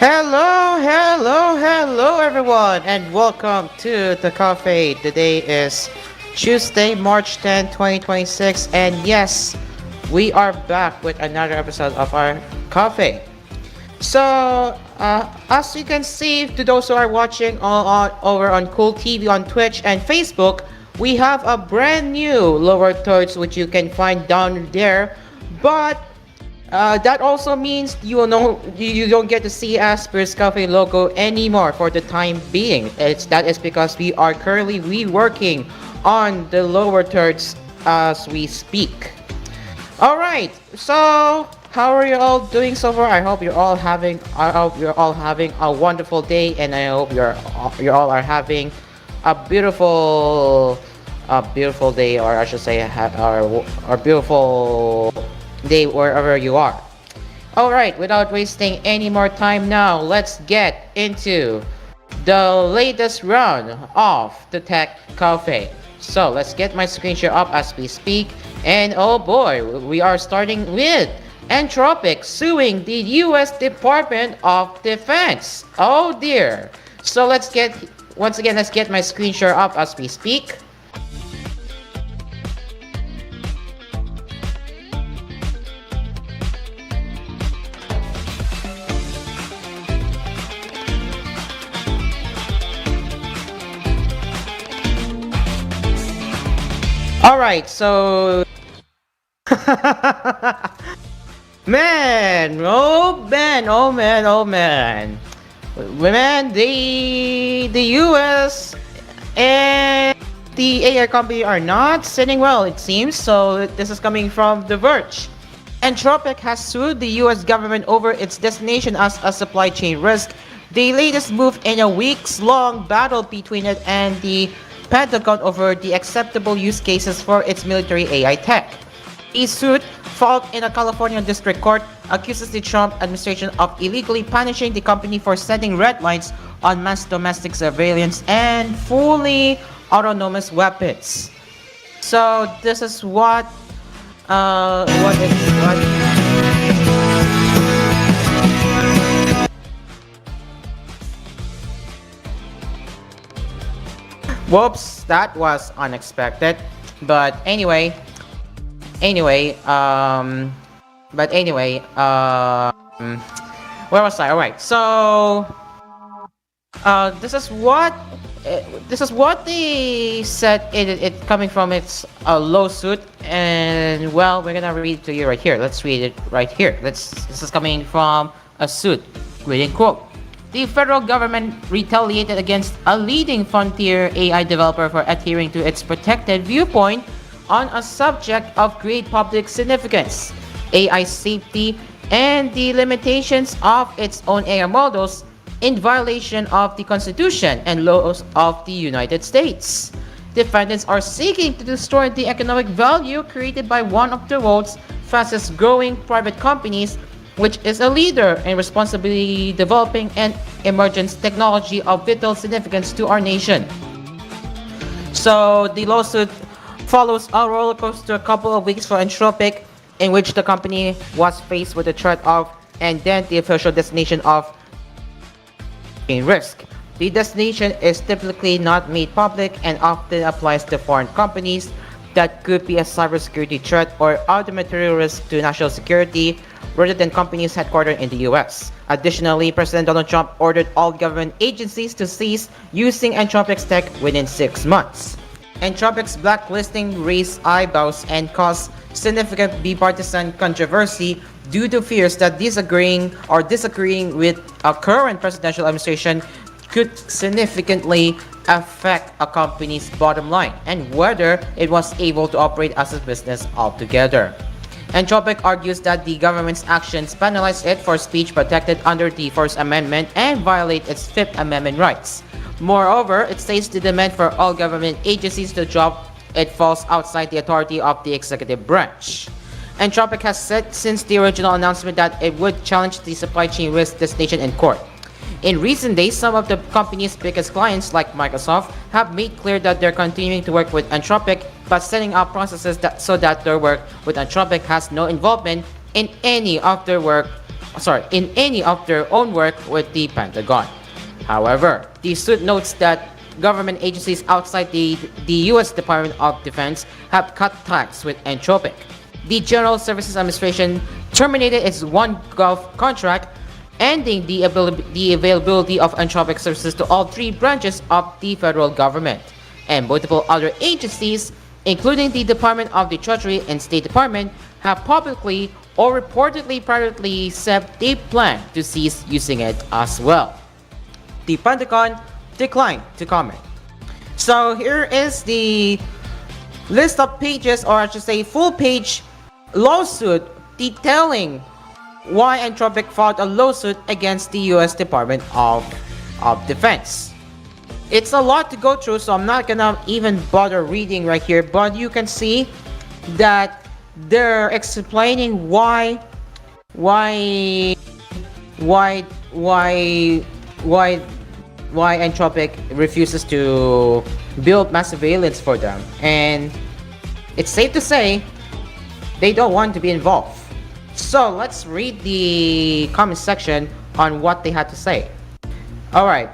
Hello, everyone, and welcome to the cafe. Today is Tuesday, March 10th, 2026, and yes, we are back with another episode of our cafe. As you can see, to those who are watching over on Cool TV on Twitch and Facebook, we have a brand new lower thirds which you can find down there. But that also means you don't get to see Asphere's Cafe logo anymore for the time being. That is because we are currently reworking on the lower thirds as we speak. Alright, so how are you all doing so far? I hope you're all having a wonderful day, and I hope you all are having a beautiful day, or I should say or beautiful day wherever you are. Alright, without wasting any more time now, let's get into the latest round of the Tech Cafe. So let's get my screen share up as we speak. And oh boy, we are starting with Entropic suing the US Department of Defense. Oh dear. So once again, let's get my screen share up as we speak. Alright, so man. Man, the US and the AI company are not sitting well, it seems. So this is coming from The Verge. Entropic has sued the US government over its designation as a supply chain risk, the latest move in a weeks-long battle between it and the Pentagon over the acceptable use cases for its military AI tech. A suit filed in a California district court accuses the Trump administration of illegally punishing the company for setting red lines on mass domestic surveillance and fully autonomous weapons. So this is what Whoops, that was unexpected. But anyway, where was I? Alright, so this is what they said it coming from its lawsuit, and well, we're gonna read it to you right here. Let's read it right here. This is coming from a suit. Reading quote. The federal government retaliated against a leading frontier AI developer for adhering to its protected viewpoint on a subject of great public significance, AI safety, and the limitations of its own AI models in violation of the Constitution and laws of the United States. Defendants are seeking to destroy the economic value created by one of the world's fastest growing private companies, which is a leader in responsibly developing and emergence technology of vital significance to our nation. So the lawsuit follows a roller coaster a couple of weeks for Entropic, in which the company was faced with the threat of and then the official designation of risk. The designation is typically not made public and often applies to foreign companies that could be a cybersecurity threat or other material risk to national security, rather than companies headquartered in the US. Additionally, President Donald Trump ordered all government agencies to cease using Entropic's tech within 6 months. Entropic's blacklisting raised eyebrows and caused significant bipartisan controversy due to fears that disagreeing with a current presidential administration could significantly affect a company's bottom line and whether it was able to operate as a business altogether. Entropic argues that the government's actions penalize it for speech protected under the First Amendment and violate its Fifth Amendment rights. Moreover, it states the demand for all government agencies to drop it falls outside the authority of the executive branch. Entropic has said since the original announcement that it would challenge the supply chain risk designation in court. In recent days, some of the company's biggest clients, like Microsoft, have made clear that they're continuing to work with Entropic, but setting up processes so that their work with Entropic has no involvement in any of their work in any of their own work with the Pentagon. However, the suit notes that government agencies outside the U.S. Department of Defense have cut ties with Entropic. The General Services Administration terminated its OneGov contract, ending the availability of Entropic services to all three branches of the federal government, and multiple other agencies, including the Department of the Treasury and State Department, have publicly or reportedly privately said they plan to cease using it as well. The Pentagon declined to comment. So here is the list of pages, or I should say full page lawsuit detailing why Entropic filed a lawsuit against the US Department of Defense. It's a lot to go through, so I'm not gonna even bother reading right here, but you can see that they're explaining why Entropic refuses to build mass surveillance for them, and it's safe to say they don't want to be involved. So let's read the comment section on what they had to say. Alright,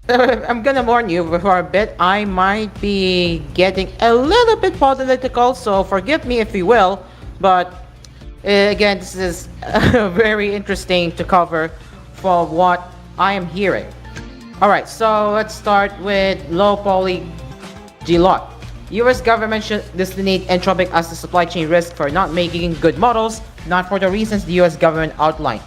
I'm gonna warn you for a bit, I might be getting a little bit political, so forgive me if you will, but again, this is very interesting to cover for what I am hearing. Alright, so let's start with low poly G-Lot. US government should designate Entropic as a supply chain risk for not making good models, not for the reasons the US government outlined.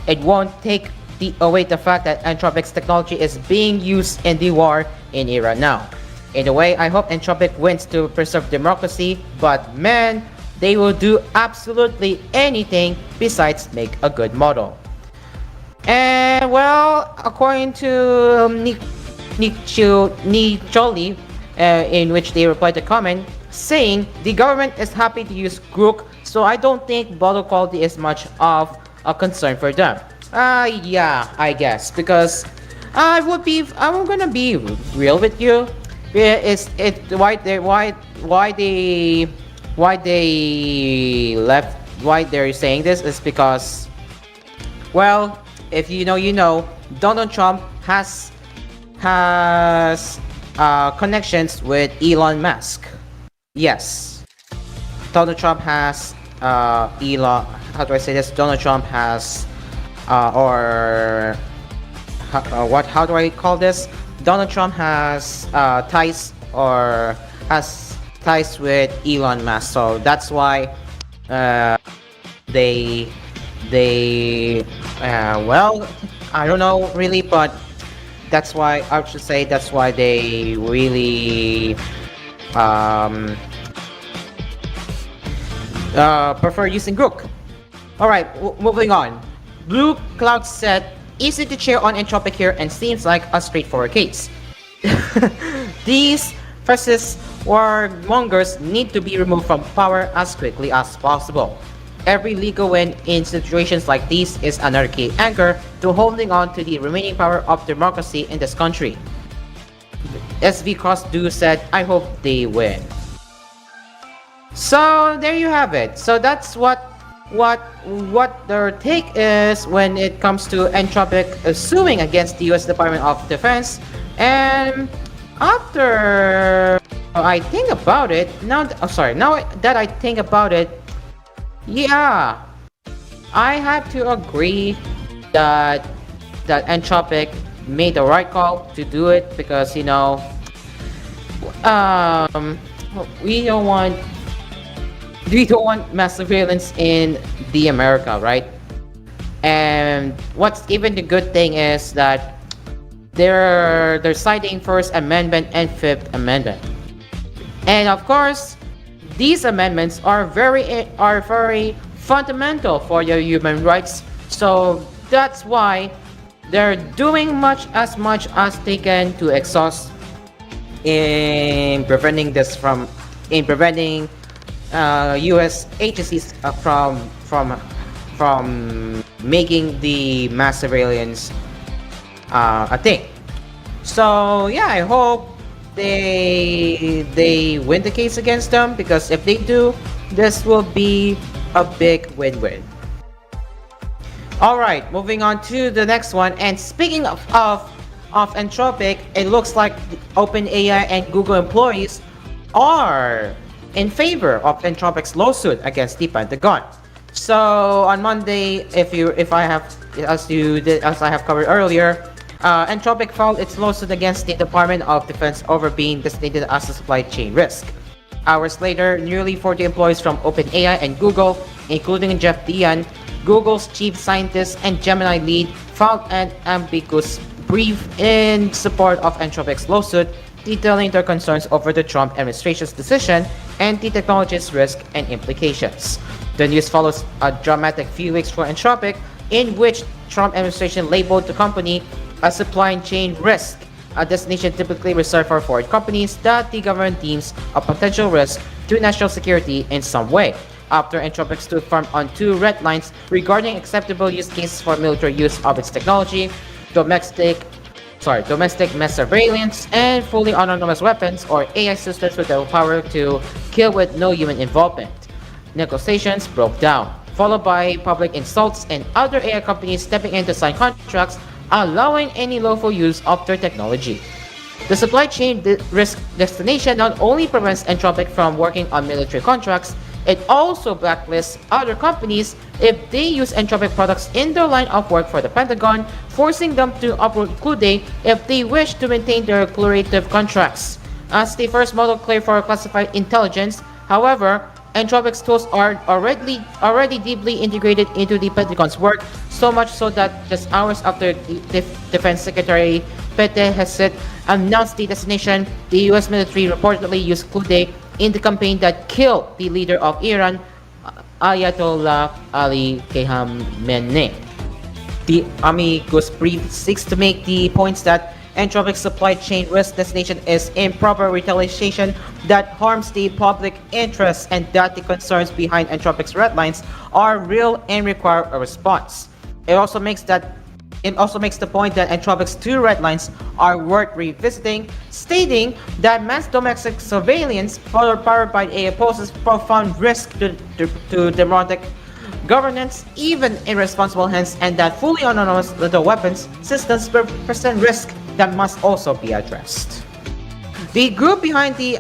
It won't take away the fact that Entropic's technology is being used in the war in Iran now. In a way, I hope Entropic wins to preserve democracy, but man, they will do absolutely anything besides make a good model. And well, according to Nicholi, in which they replied to comment, saying the government is happy to use Grook, so I don't think bottle quality is much of a concern for them. Yeah, I guess, because I'm gonna be real with you. Why they're saying this is because, well, if you know, Donald Trump has connections with Elon Musk. Yes, Donald Trump has Elon. How do I say this? Donald Trump has How do I call this? Donald Trump has ties with Elon Musk, so that's why they well, I don't know really, but that's why they really prefer using Grook. Alright, moving on. Blue Cloud said, easy to cheer on Entropic here and seems like a straightforward case. These fascist warmongers need to be removed from power as quickly as possible. Every legal win in situations like these is another key anchor to holding on to the remaining power of democracy in this country. SV Crossdo said, I hope they win. So there you have it. So that's what their take is when it comes to Entropic suing against the US Department of Defense. And after I think about it, now that I think about it, yeah, I have to agree that Entropic made the right call to do it, because we don't want mass surveillance in the America, right? And what's even the good thing is that they're citing First Amendment and Fifth Amendment, and of course these amendments are very fundamental for your human rights. So that's why they're doing as much as they can to exhaust in preventing U.S. agencies from making the mass surveillance a thing. So yeah, I hope they win the case against them, because if they do, this will be a big win-win. All right, moving on to the next one. And speaking of Anthropic, it looks like the OpenAI and Google employees are in favor of Anthropic's lawsuit against the Pentagon. So on Monday, if I have as I have covered earlier, Anthropic filed its lawsuit against the Department of Defense over being designated as a supply chain risk. Hours later, nearly 40 employees from OpenAI and Google, including Jeff Dian, Google's chief scientist and Gemini lead, filed an ambiguous brief in support of Anthropic's lawsuit, detailing their concerns over the Trump administration's decision and the technology's risk and implications. The news follows a dramatic few weeks for Anthropic, in which Trump administration labeled the company a supply chain risk, a designation typically reserved for foreign companies that the government deems a potential risk to national security in some way. After Anthropic stood firm on two red lines regarding acceptable use cases for military use of its technology, domestic mass surveillance, and fully autonomous weapons or AI systems with the power to kill with no human involvement. Negotiations broke down, followed by public insults and other AI companies stepping in to sign contracts allowing any lawful use of their technology. The supply chain risk destination not only prevents Anthropic from working on military contracts, it also blacklists other companies if they use Anthropic products in their line of work for the Pentagon, forcing them to uproot CLUDE if they wish to maintain their lucrative contracts. As the first model cleared for classified intelligence, however, Anthropic's tools are already deeply integrated into the Pentagon's work, so much so that just hours after Defense Secretary Pete Hegseth announced the destination, the US military reportedly used CLUDE in the campaign that killed the leader of Iran, Ayatollah Ali Khamenei. The amicus brief seeks to make the points that Anthropic's supply chain risk destination is improper retaliation that harms the public interest and that the concerns behind Anthropic's red lines are real and require a response. It also makes the point that Anthropic's two red lines are worth revisiting, stating that mass domestic surveillance powered by AI poses profound risk to democratic governance, even in responsible hands, and that fully autonomous lethal weapons systems present risk that must also be addressed. The group behind the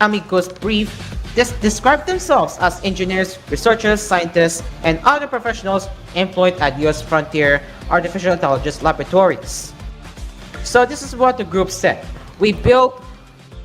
amicus brief described themselves as engineers, researchers, scientists, and other professionals employed at US frontier artificial intelligence laboratories. So this is what the group said. We built,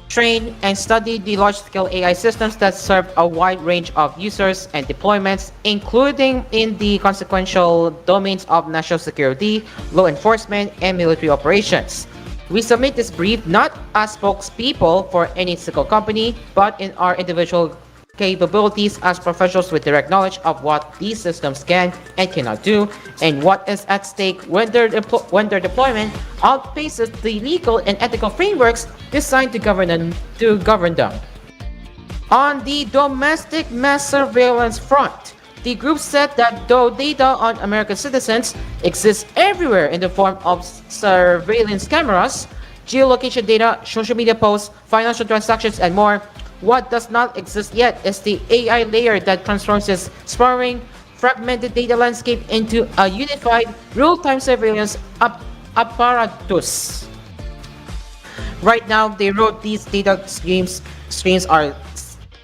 trained, and studied the large-scale AI systems that serve a wide range of users and deployments, including in the consequential domains of national security, law enforcement, and military operations. We submit this brief not as spokespeople for any single company, but in our individual capabilities as professionals with direct knowledge of what these systems can and cannot do, and what is at stake when their deployment outpaces the legal and ethical frameworks designed to govern them. On the domestic mass surveillance front, the group said that though data on American citizens exists everywhere in the form of surveillance cameras, geolocation data, social media posts, financial transactions, and more, what does not exist yet is the AI layer that transforms this sprawling, fragmented data landscape into a unified, real-time surveillance apparatus. Right now, they wrote these data streams are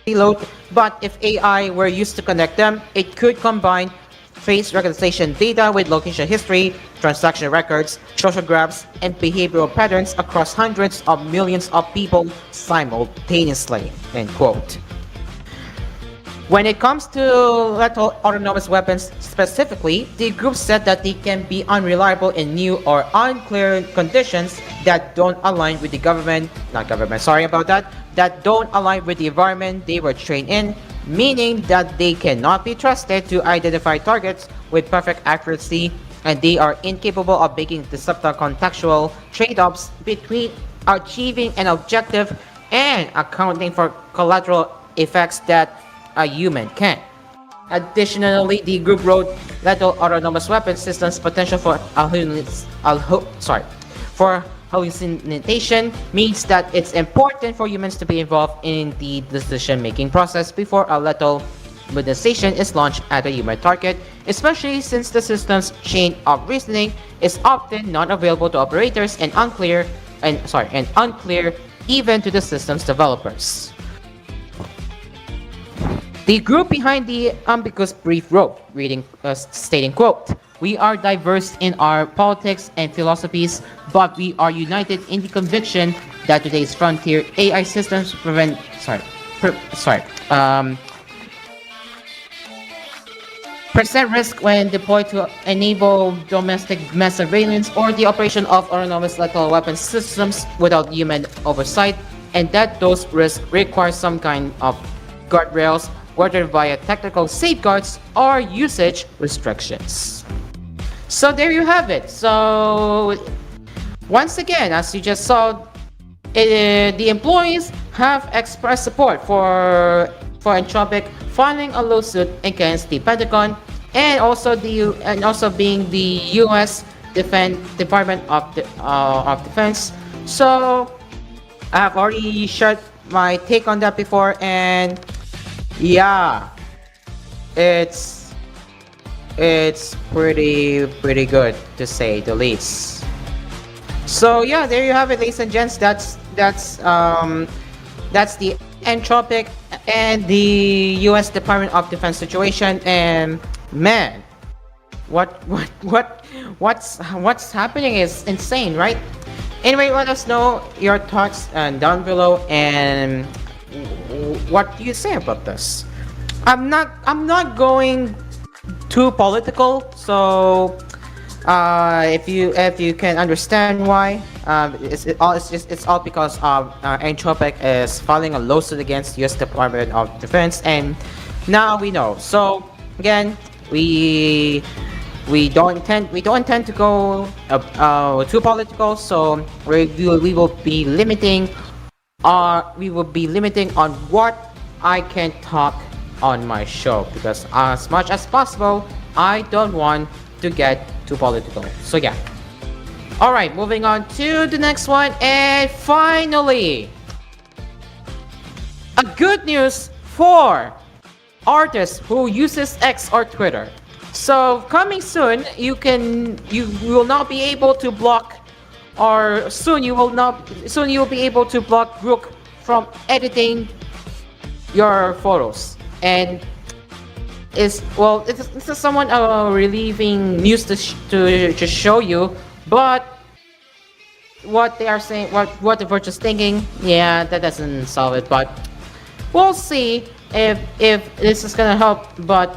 siloed, but if AI were used to connect them, it could combine face recognition data with location history, transaction records, social graphs, and behavioral patterns across hundreds of millions of people simultaneously. End quote. When it comes to lethal autonomous weapons specifically, the group said that they can be unreliable in new or unclear conditions that don't align with that don't align with the environment they were trained in, meaning that they cannot be trusted to identify targets with perfect accuracy, and they are incapable of making the subtle contextual trade-offs between achieving an objective and accounting for collateral effects that a human can. Additionally, the group wrote lethal autonomous weapon systems potential for hallucination means that it's important for humans to be involved in the decision-making process before a lethal monetization is launched at a human target, especially since the system's chain of reasoning is often not available to operators and unclear even to the system's developers. The group behind the ambiguous brief wrote, stating, quote, "We are diverse in our politics and philosophies, but we are united in the conviction that today's frontier AI systems present risk when deployed to enable domestic mass surveillance or the operation of autonomous lethal weapons systems without human oversight, and that those risks require some kind of guardrails, whether via technical safeguards or usage restrictions." So there you have it. So once again, as you just saw, the employees have expressed support for Anthropic filing a lawsuit against the Pentagon and also being the U.S. Department of Defense. So I have already shared my take on that before, and yeah, it's pretty good to say the least. So yeah, there you have it, ladies and gents. That's the Anthropic and the U.S. Department of Defense situation. And man, what's happening is insane, right? Anyway, let us know your thoughts down below, and what do you say about this? I'm not going too political, so if you can understand why, it's all because Anthropic is filing a lawsuit against U.S. Department of Defense, and now we know. So again, we don't intend to go too political, so we will be limiting on what I can talk on my show, because as much as possible, I don't want to get too political. So yeah. Alright, moving on to the next one, and finally, a good news for artists who uses X or Twitter. So coming soon, you will not be able to block, or soon you will be able to block Grook from editing your photos. And this is somewhat relieving news to show you, but what they are saying, what the Verge is thinking, yeah, that doesn't solve it, but we'll see if this is gonna help, but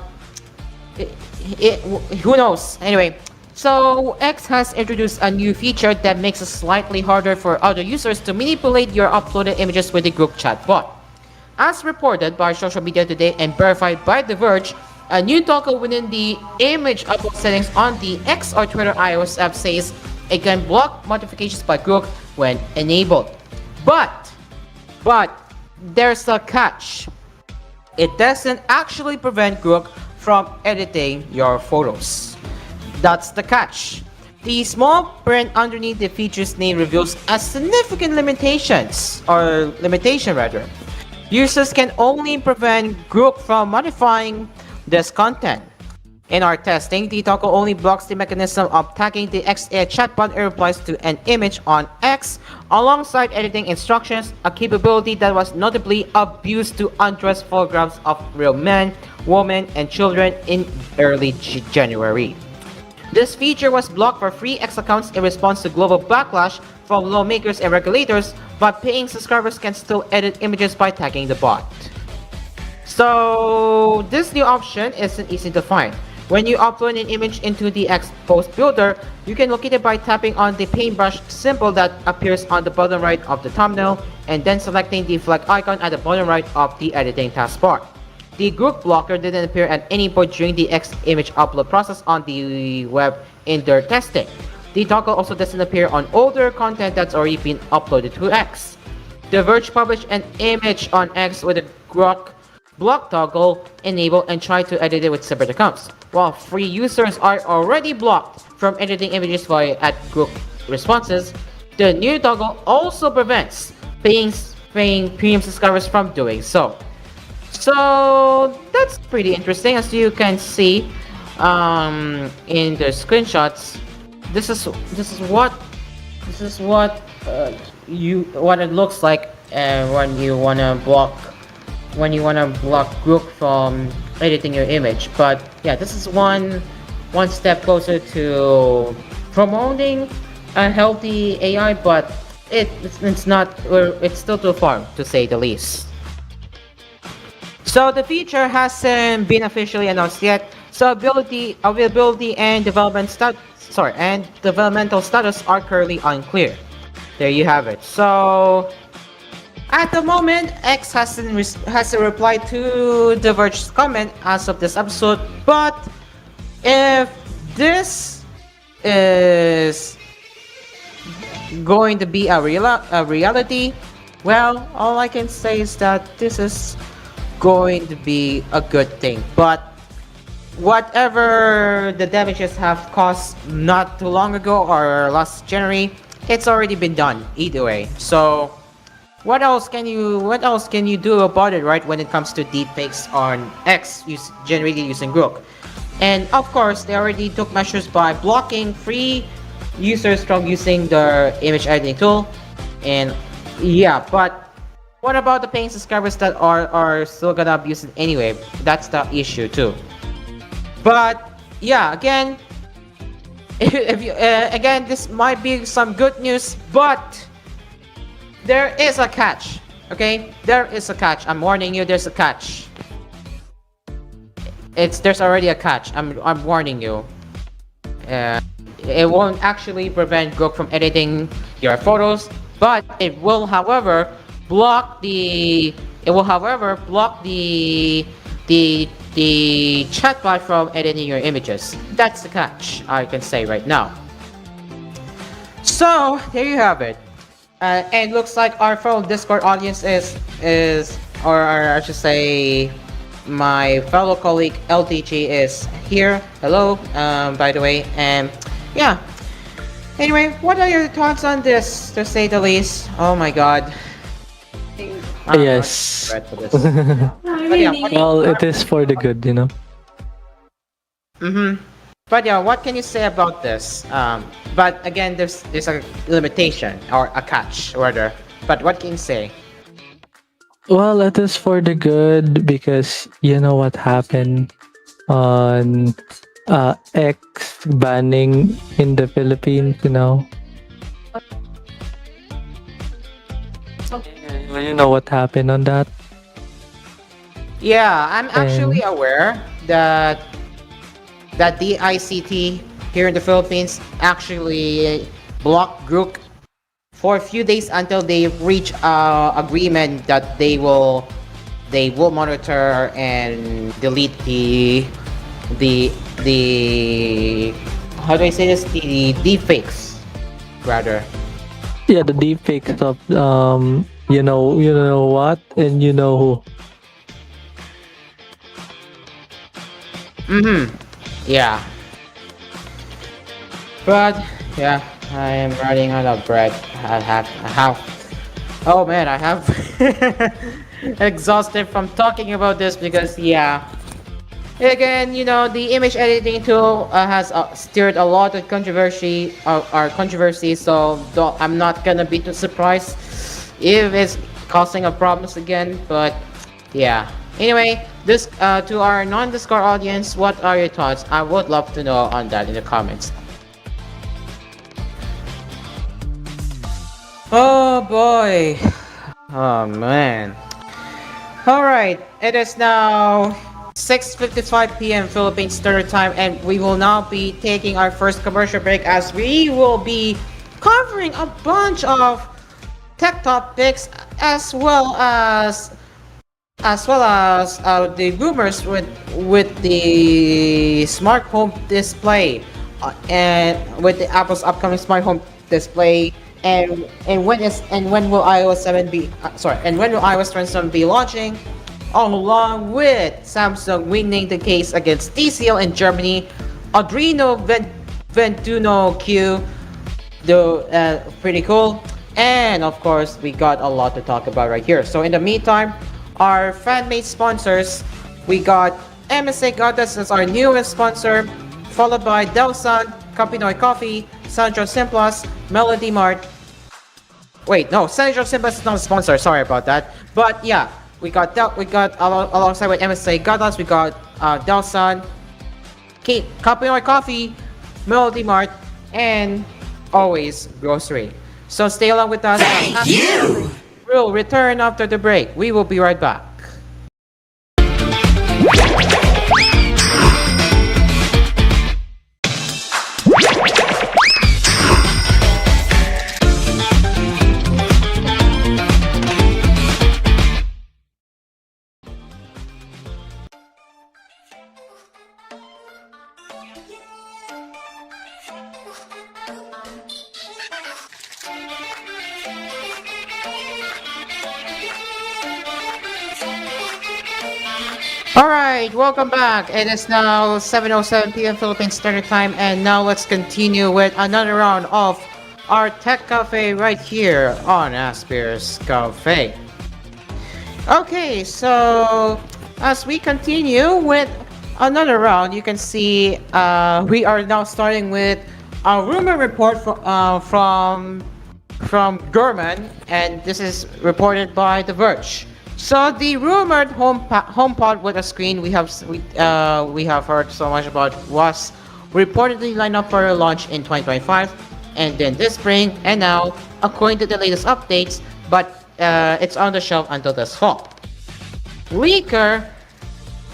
who knows. Anyway, so X has introduced a new feature that makes it slightly harder for other users to manipulate your uploaded images with the group chat bot. As reported by Social Media Today and verified by The Verge, a new toggle within the image upload settings on the X or Twitter iOS app says it can block modifications by Grook when enabled. But there's a catch. It doesn't actually prevent Grook from editing your photos. That's the catch. The small print underneath the feature's name reveals a significant limitation. Users can only prevent Grook from modifying this content. In our testing, the toggle only blocks the mechanism of tagging the XA chatbot in replies to an image on X alongside editing instructions, a capability that was notably abused to undress photographs of real men, women, and children in early January. This feature was blocked for free X accounts in response to global backlash from lawmakers and regulators, but paying subscribers can still edit images by tagging the bot. So this new option isn't easy to find. When you upload an image into the X post builder, you can locate it by tapping on the paintbrush symbol that appears on the bottom right of the thumbnail, and then selecting the flag icon at the bottom right of the editing taskbar. The Grook blocker didn't appear at any point during the X image upload process on the web in their testing. The toggle also doesn't appear on older content that's already been uploaded to X. The Verge published an image on X with a Grook block toggle enabled and tried to edit it with separate accounts. While free users are already blocked from editing images via @Grook responses, the new toggle also prevents paying premium subscribers from doing so. So that's pretty interesting. As you can see, in the screenshots, this is this is what this is what you what it looks like when you wanna block group from editing your image. But yeah, this is one step closer to promoting a healthy AI, but it's not it's still too far to say the least. So the feature hasn't been officially announced yet. So availability and developmental status are currently unclear. There you have it. So at the moment, X hasn't replied to The Verge's comment as of this episode. But if this is going to be a reality, well, all I can say is that this is going to be a good thing. But whatever the damages have caused not too long ago or last January, it's already been done either way. So what else can you do about it, right, when it comes to deepfakes on X generated using Grok? And of course, they already took measures by blocking free users from using their image editing tool. And yeah, but what about the paying subscribers that are still gonna abuse it anyway? That's the issue too. But yeah, again, if you again, this might be some good news, but there is a catch. Okay, there is a catch. I'm warning you. There's a catch. There's already a catch. I'm warning you. Uh, it won't actually prevent Grok from editing your photos, but it will, however, block the the chatbot from editing your images. That's the catch I can say right now. So there you have it. And looks like our fellow Discord audience or I should say, my fellow colleague LTG is here. Hello, by the way, and yeah. Anyway, what are your thoughts on this, to say the least? Oh my god. Yes. But yeah, Well, it is for the good, you know. mm-hmm. But yeah, what can you say about this? But again, there's a limitation or a catch, rather. But what can you say? Well, it is for the good because you know what happened on X banning in the Philippines, you know. You know what happened on that? Yeah, I'm actually aware that the ICT here in the Philippines actually blocked Grook for a few days until they reach agreement that they will monitor and delete the how do I say this, the deepfakes rather. Yeah, the deepfakes of you know what, and you know who. Mm-hmm. Yeah. But yeah, I am running out of breath. I have. Oh man, I have exhausted from talking about this because yeah. Again, you know, the image editing tool has stirred a lot of controversy. So I'm not gonna be too surprised if it's causing a problems again. But yeah. Anyway, this to our non-Discord audience, what are your thoughts? I would love to know on that in the comments. Oh boy. Oh man. Alright, it is now 6:55 p.m. Philippine Standard Time, and we will now be taking our first commercial break as we will be covering a bunch of tech topics as well as the rumors with the smart home display and with the Apple's upcoming smart home display and when will iOS 7 be and when will iOS 27 be launching, along with Samsung winning the case against TCL in Germany, Adreno Ventuno Q, pretty cool, and of course we got a lot to talk about right here. So in the meantime, our fan-made sponsors, we got MSA Goddess as our newest sponsor, followed by Delson, Capinoy Coffee, Sandro Simplas, Melody Mart. Wait, no, Sandro Simplas is not a sponsor. Sorry about that. But yeah, alongside with MSA Goddess, we got Delson, Capinoy Coffee, Melody Mart, and always grocery. So stay along with us. Thank you. We'll return after the break. We will be right back. Alright, welcome back. It is now 7:07 p.m. Philippine Standard Time, and now let's continue with another round of our Tech Cafe right here on Asphere's Cafe. Okay, so as we continue with another round, you can see we are now starting with a rumor report from Gurman, and this is reported by The Verge. So the rumored HomePod with a screen we have heard so much about was reportedly lined up for a launch in 2025, and then this spring, and now according to the latest updates, but it's on the shelf until this fall. Leaker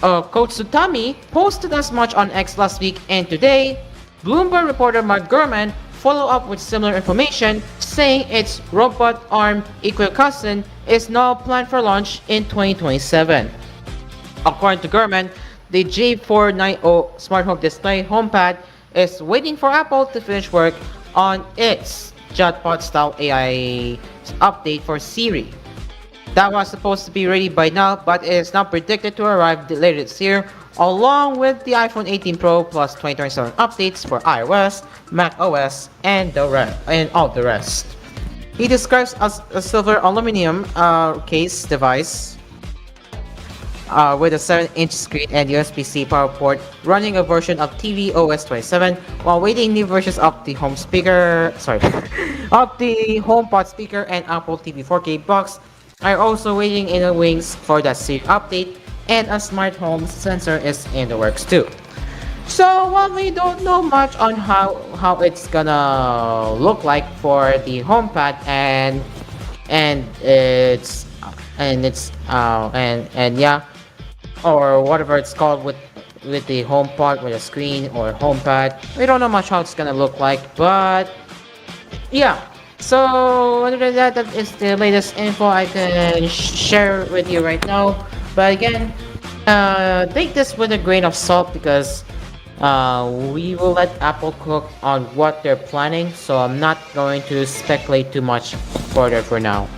Kotsutami posted as much on X last week, and today, Bloomberg reporter Mark Gurman followed up with similar information, saying its robot arm equal cousin is now planned for launch in 2027. According to Gurman, the J490 smart home display HomePad is waiting for Apple to finish work on its chatbot-style AI update for Siri. That was supposed to be ready by now, but it is now predicted to arrive later this year, along with the iPhone 18 Pro plus 2027 updates for iOS, Mac OS, and all the rest. He describes as a silver aluminum case device with a 7-inch screen and USB-C power port, running a version of tvOS 27 while waiting new versions of the home speaker, of the HomePod speaker and Apple TV 4K box are also waiting in the wings for that Siri update, and a smart home sensor is in the works too. So while we don't know much on how it's gonna look like for the HomePad and yeah, or whatever it's called with the HomePod with a screen or HomePad, we don't know much how it's gonna look like, but yeah. So other than that, that is the latest info I can share with you right now. But again, take this with a grain of salt because we will let Apple cook on what they're planning. So I'm not going to speculate too much further for now.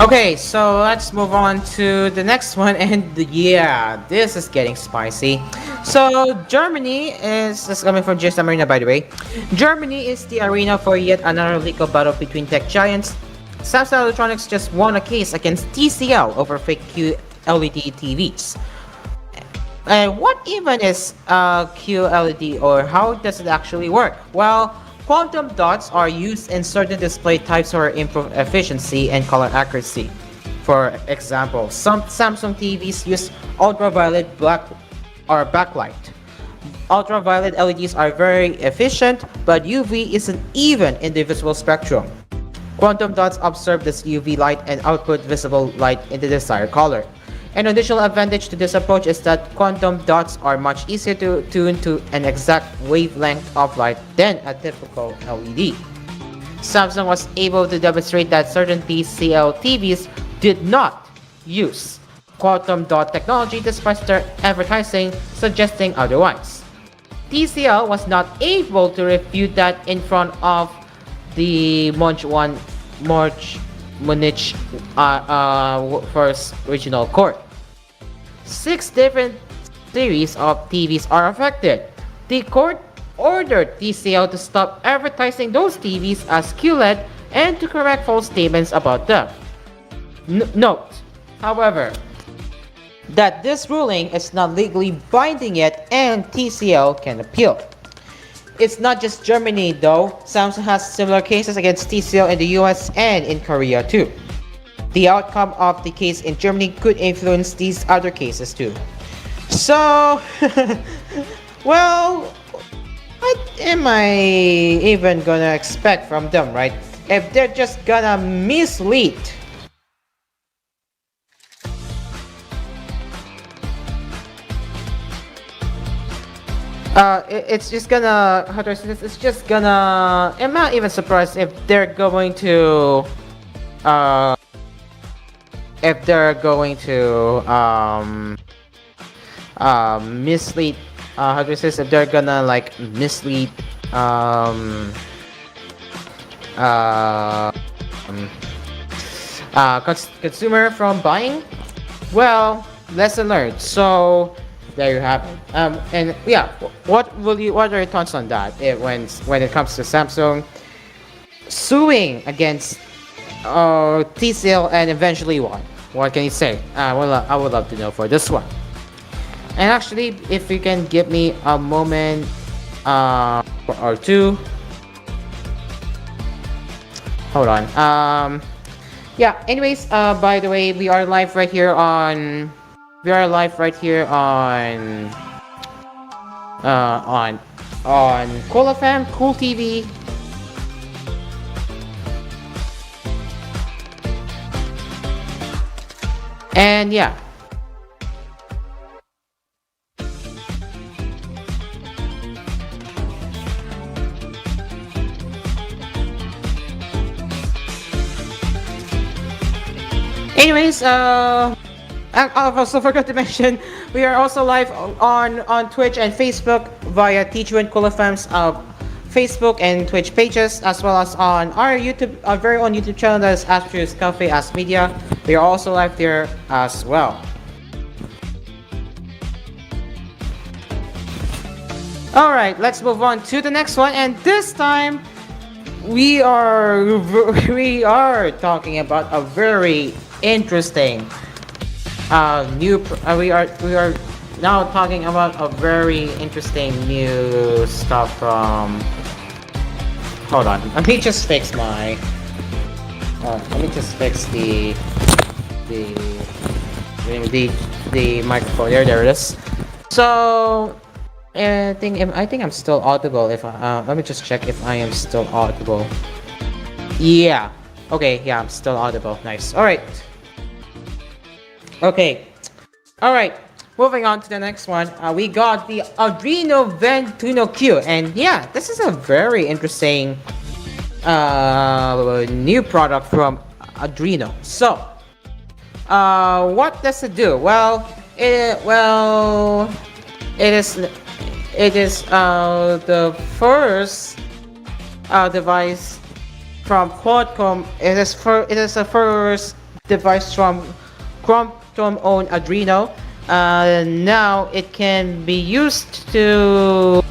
Okay, so let's move on to the next one, and yeah, this is getting spicy. So Germany is coming from GSM Arena, by the way. Germany is the arena for yet another legal battle between tech giants. Samsung Electronics just won a case against TCL over fake QLED TVs. And what even is QLED, or how does it actually work? Well, quantum dots are used in certain display types for improved efficiency and color accuracy. For example, some Samsung TVs use ultraviolet backlight. Ultraviolet LEDs are very efficient, but UV isn't even in the visible spectrum. Quantum dots absorb this UV light and output visible light in the desired color. An additional advantage to this approach is that quantum dots are much easier to tune to an exact wavelength of light than a typical LED. Samsung was able to demonstrate that certain TCL TVs did not use quantum dot technology despite their advertising suggesting otherwise. TCL was not able to refute that in front of the Munich first regional court. Six different series of TVs are affected. The court ordered TCL to stop advertising those TVs as QLED and to correct false statements about them. Note, however, that this ruling is not legally binding yet and TCL can appeal. It's not just Germany though, Samsung has similar cases against TCL in the US and in Korea too. The outcome of the case in Germany could influence these other cases too. So, well, what am I even gonna expect from them, right? If they're just gonna mislead. It's just gonna, how do I say this? It's just gonna, I'm not even surprised uh, if they're going to, mislead, how do I say this? If they're gonna, like, mislead, uh, um, consumer from buying. Well, lesson learned. So there you have it. And yeah, what are your thoughts on that? When it comes to Samsung suing against TCL and eventually won? What can you say? I would love to know for this one. And actually, if you can give me a moment or two. Hold on. Yeah. Anyways, by the way, we are live right here on. We are live right here on Cool FM, Cool TV. And yeah. Anyways, I also forgot to mention we are also live on Twitch and Facebook via TGON Cool FM's Facebook and Twitch pages, as well as on our very own YouTube channel, that is Asphere's Cafe AspMedia. We are also live there as well. All right, let's move on to the next one, and this time we are talking about a very interesting we are now talking about a very interesting new stuff from. Hold on, let me just fix my. Let me just fix the microphone. There it is. So I think I'm still audible. If let me just check if I am still audible. Yeah. Okay. Yeah, I'm still audible. Nice. All right. Okay. All right. Moving on to the next one. We got the Arduino Ventuno Q, and yeah, this is a very interesting new product from Arduino. So, what does it do? Well, it is the first device from Qualcomm. It is the first device from Qualcomm owned Arduino. Now it can be used to,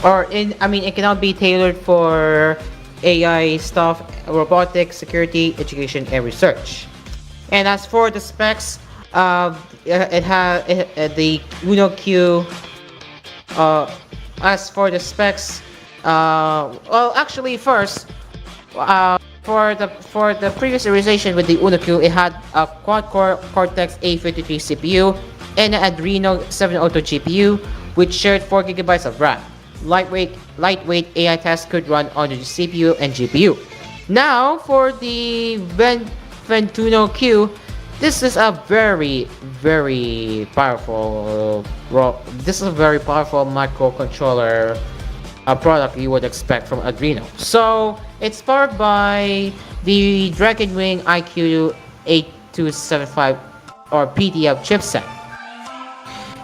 it cannot be tailored for AI stuff, robotics, security, education, and research. And as for the specs, it has the Uno Q. As for the specs, well, actually, first, for the previous iteration with the Uno Q, it had a quad-core Cortex-A53 CPU and an Adreno 702 GPU, which shared 4 GB of RAM. Lightweight AI tasks could run on the CPU and GPU. Now, for the Ventuno Q, this is a very powerful microcontroller product you would expect from Arduino. So it's powered by the Dragonwing IQ 8275 or PDF chipset.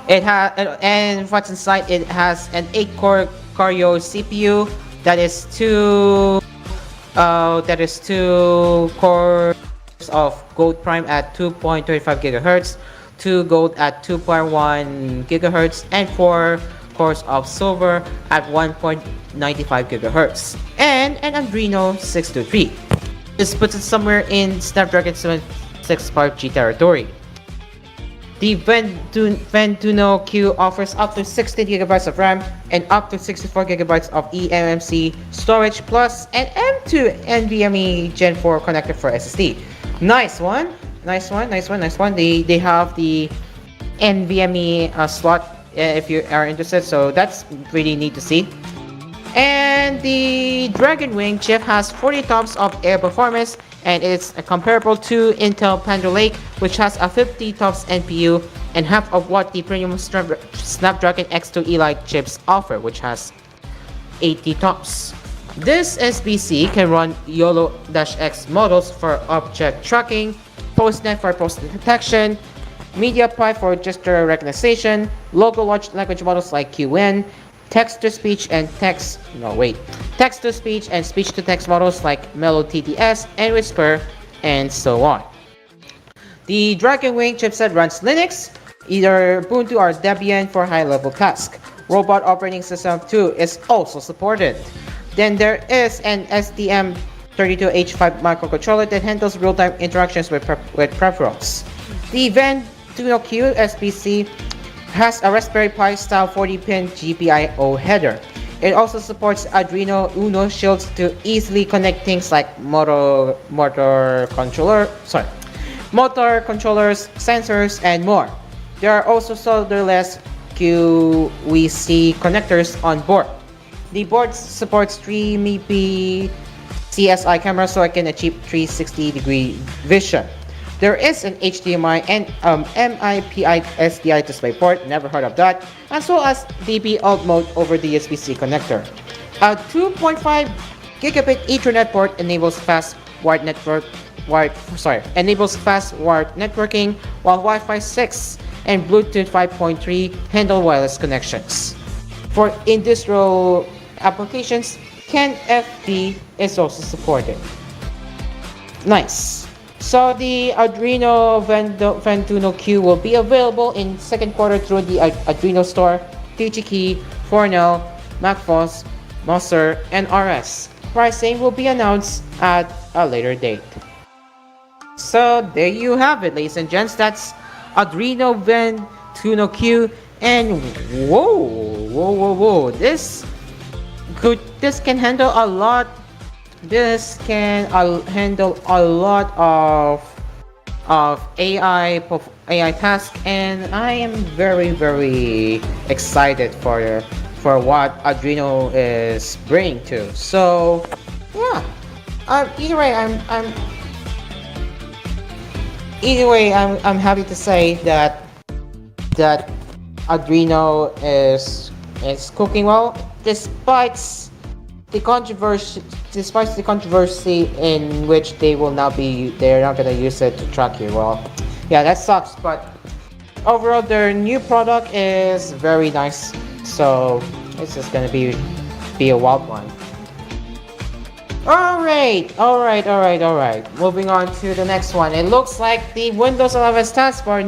It has, and what's inside, it has an 8-core Corio CPU that is two cores of Gold Prime at 2.35 GHz, 2 gold at 2.1 gigahertz, and 4 cores of silver at 1.95 gigahertz, and an Adreno 623. This puts it somewhere in Snapdragon 765 5G territory. The Ventuno Q offers up to 16GB of RAM and up to 64GB of eMMC storage plus an M2 NVMe Gen 4 connector for SSD. Nice one. They have the NVMe slot if you are interested, so that's really neat to see. And the Dragon Wing chip has 40 TOPS of air performance, and it's comparable to Intel Panther Lake, which has a 50 TOPS NPU and half of what the premium Snapdragon X2 Elite chips offer, which has 80 TOPS. This SBC can run YOLO-X models for object tracking, PostNet for post detection, MediaPi for gesture recognition, local large language models like QN, text-to-speech and text-to-speech and speech-to-text models like Mellow TTS and Whisper, and so on. The Dragon Wing chipset runs Linux, either Ubuntu or Debian for high-level tasks. Robot operating system 2 is also supported. Then there is an STM32H5 microcontroller that handles real-time interactions with peripherals. The Ventuno Q SBC has a Raspberry Pi style 40-pin GPIO header. It also supports Arduino Uno shields to easily connect things like motor controllers, sensors, and more. There are also solderless QVC connectors on board. The board supports 3 MP CSI camera, so I can achieve 360-degree vision. There is an HDMI and MIPI SDI DisplayPort, never heard of that, as well as DB alt mode over the USB-C connector. A 2.5 gigabit Ethernet port enables fast wired networking, while Wi-Fi 6 and Bluetooth 5.3 handle wireless connections. For industrial applications, CAN FD is also supported. Nice. So the Arduino Ventuno Q will be available in second quarter through the Arduino Store, TGKey, Cornell, MacFoss, Moser, and RS. Pricing will be announced at a later date. So there you have it, ladies and gents. That's Arduino Ventuno Q, and whoa! This can handle a lot. This can handle a lot of AI tasks, and I am very excited for what Arduino is bringing to. So yeah, either way, I'm happy to say that Arduino is cooking well, despite the controversy in which they're not gonna use it to track you. Well, yeah, that sucks, but overall their new product is very nice, so it's just gonna be a wild one. Alright. Moving on to the next one. It looks like the Windows 11 taskbar's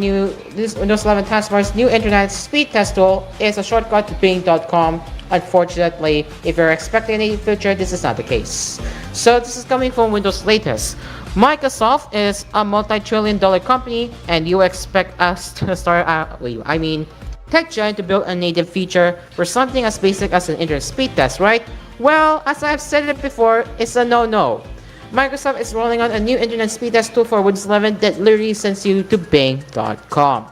new internet speed test tool is a shortcut to Bing.com. Unfortunately, if you're expecting a feature, this is not the case. So this is coming from Windows latest. Microsoft is a multi-trillion-dollar company, and you expect us to tech giant to build a native feature for something as basic as an internet speed test, right? Well, as I've said it before, it's a no-no. Microsoft is rolling out a new internet speed test tool for Windows 11 that literally sends you to Bing.com.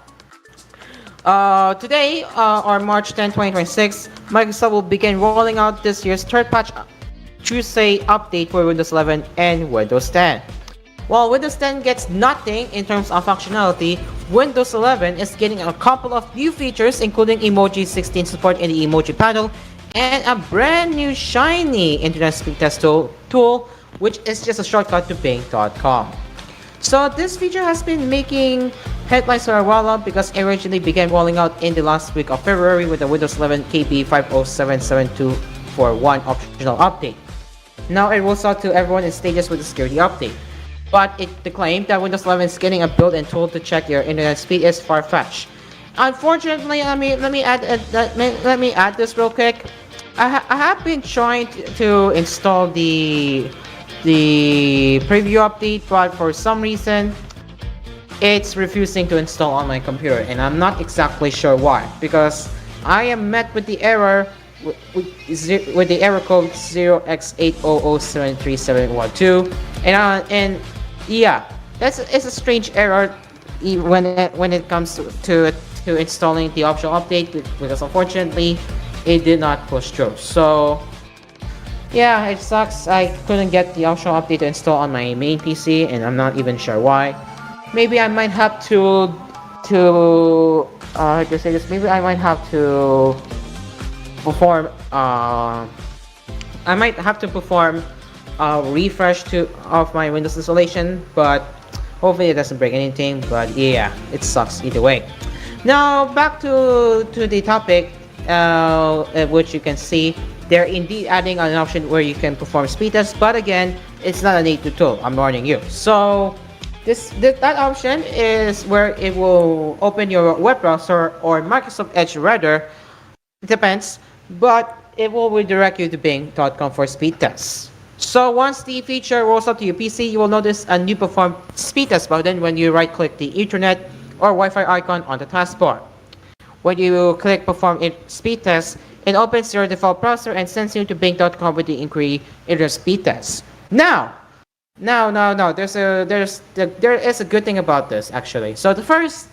Today, on March 10, 2026, Microsoft will begin rolling out this year's third patch Tuesday update for Windows 11 and Windows 10. While Windows 10 gets nothing in terms of functionality, Windows 11 is getting a couple of new features, including Emoji 16 support in the emoji panel, and a brand new shiny internet speed test tool, which is just a shortcut to Bing.com. So this feature has been making headlines for a while now because it originally began rolling out in the last week of February with the Windows 11 KB 50772441 optional update. Now it rolls out to everyone in stages with the security update. but the claim that Windows 11 is getting a built-in tool to check your internet speed is far-fetched. Unfortunately, let me add this real quick. I have been trying to install the preview update, but for some reason it's refusing to install on my computer, and I'm not exactly sure why. Because I am met with the error with the error code 0x8007371 and yeah, it's a strange error when it comes to installing the optional update, because unfortunately it did not push through. So yeah, it sucks. I couldn't get the optional update to install on my main PC, and I'm not even sure why. Maybe I might have to how to say this. Maybe I might have to perform I might have to perform a refresh to of my Windows installation, but hopefully it doesn't break anything. But yeah, it sucks either way. Now back to the topic, which you can see they're indeed adding an option where you can perform speed tests, but again, it's not a native tool. I'm warning you. So that option is where it will open your web browser or Microsoft Edge rather. It depends, but it will redirect you to Bing.com for speed tests. So once the feature rolls up to your PC, you will notice a new perform speed test button when you right-click the Ethernet or Wi-Fi icon on the taskbar. When you click perform speed test, it opens your default browser and sends you to Bing.com with the inquiry internet speed test. Now, there is a good thing about this actually. So the first,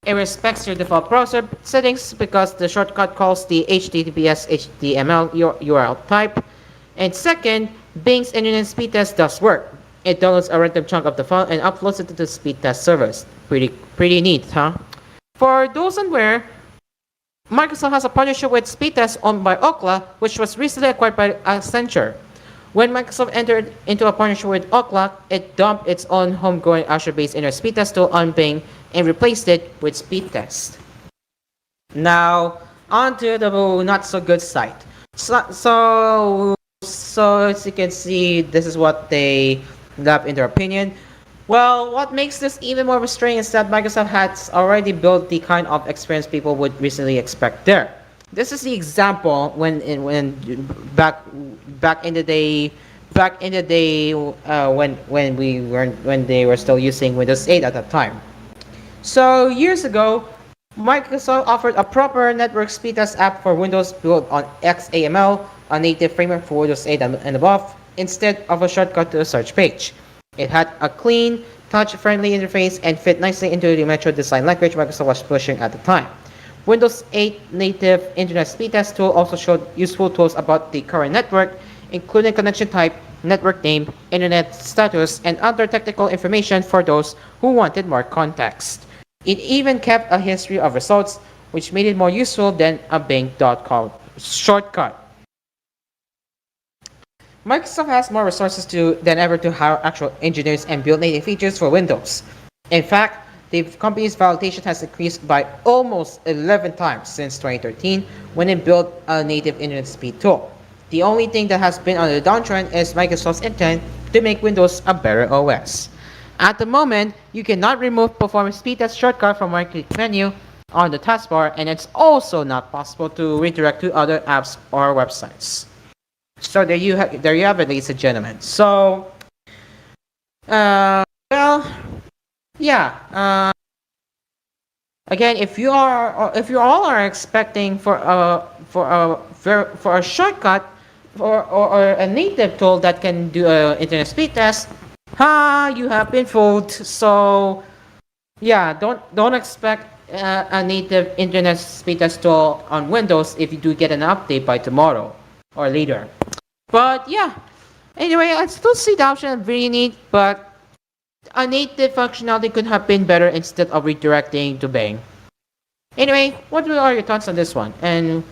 it respects your default browser settings because the shortcut calls the HTTPS HTML URL type. And second, Bing's internet speed test does work. It downloads a random chunk of the file and uploads it to the speed test servers. Pretty neat, huh? For those unaware, Microsoft has a partnership with Speedtest owned by Ookla, which was recently acquired by Accenture. When Microsoft entered into a partnership with Ookla, it dumped its own homegrown Azure-based internet speedtest tool on Bing and replaced it with Speedtest. Now, on to the not so good side. So as you can see, this is what they have in their opinion. Well, what makes this even more frustrating is that Microsoft has already built the kind of experience people would reasonably expect there. This is the example when back in the day when they were still using Windows 8 at that time. So years ago, Microsoft offered a proper network speed test app for Windows built on XAML, a native framework for Windows 8 and above, instead of a shortcut to a search page. It had a clean, touch-friendly interface and fit nicely into the Metro design language Microsoft was pushing at the time. Windows 8 native Internet Speed Test tool also showed useful tools about the current network, including connection type, network name, internet status, and other technical information for those who wanted more context. It even kept a history of results, which made it more useful than a Bing.com shortcut. Microsoft has more resources than ever to hire actual engineers and build native features for Windows. In fact, the company's validation has increased by almost 11 times since 2013 when it built a native internet speed tool. The only thing that has been on the downtrend is Microsoft's intent to make Windows a better OS. At the moment, you cannot remove Performance Speed Test shortcut from right-click menu on the taskbar, and it's also not possible to redirect to other apps or websites. So there you have it, ladies and gentlemen. So, well, yeah. Again, if you all are expecting for a shortcut or a native tool that can do an internet speed test, you have been fooled. So, yeah, don't expect a native internet speed test tool on Windows if you do get an update by tomorrow or later. But yeah, anyway, I still see the option very neat, but a native functionality could have been better instead of redirecting to Bing. Anyway, what are your thoughts on this one? And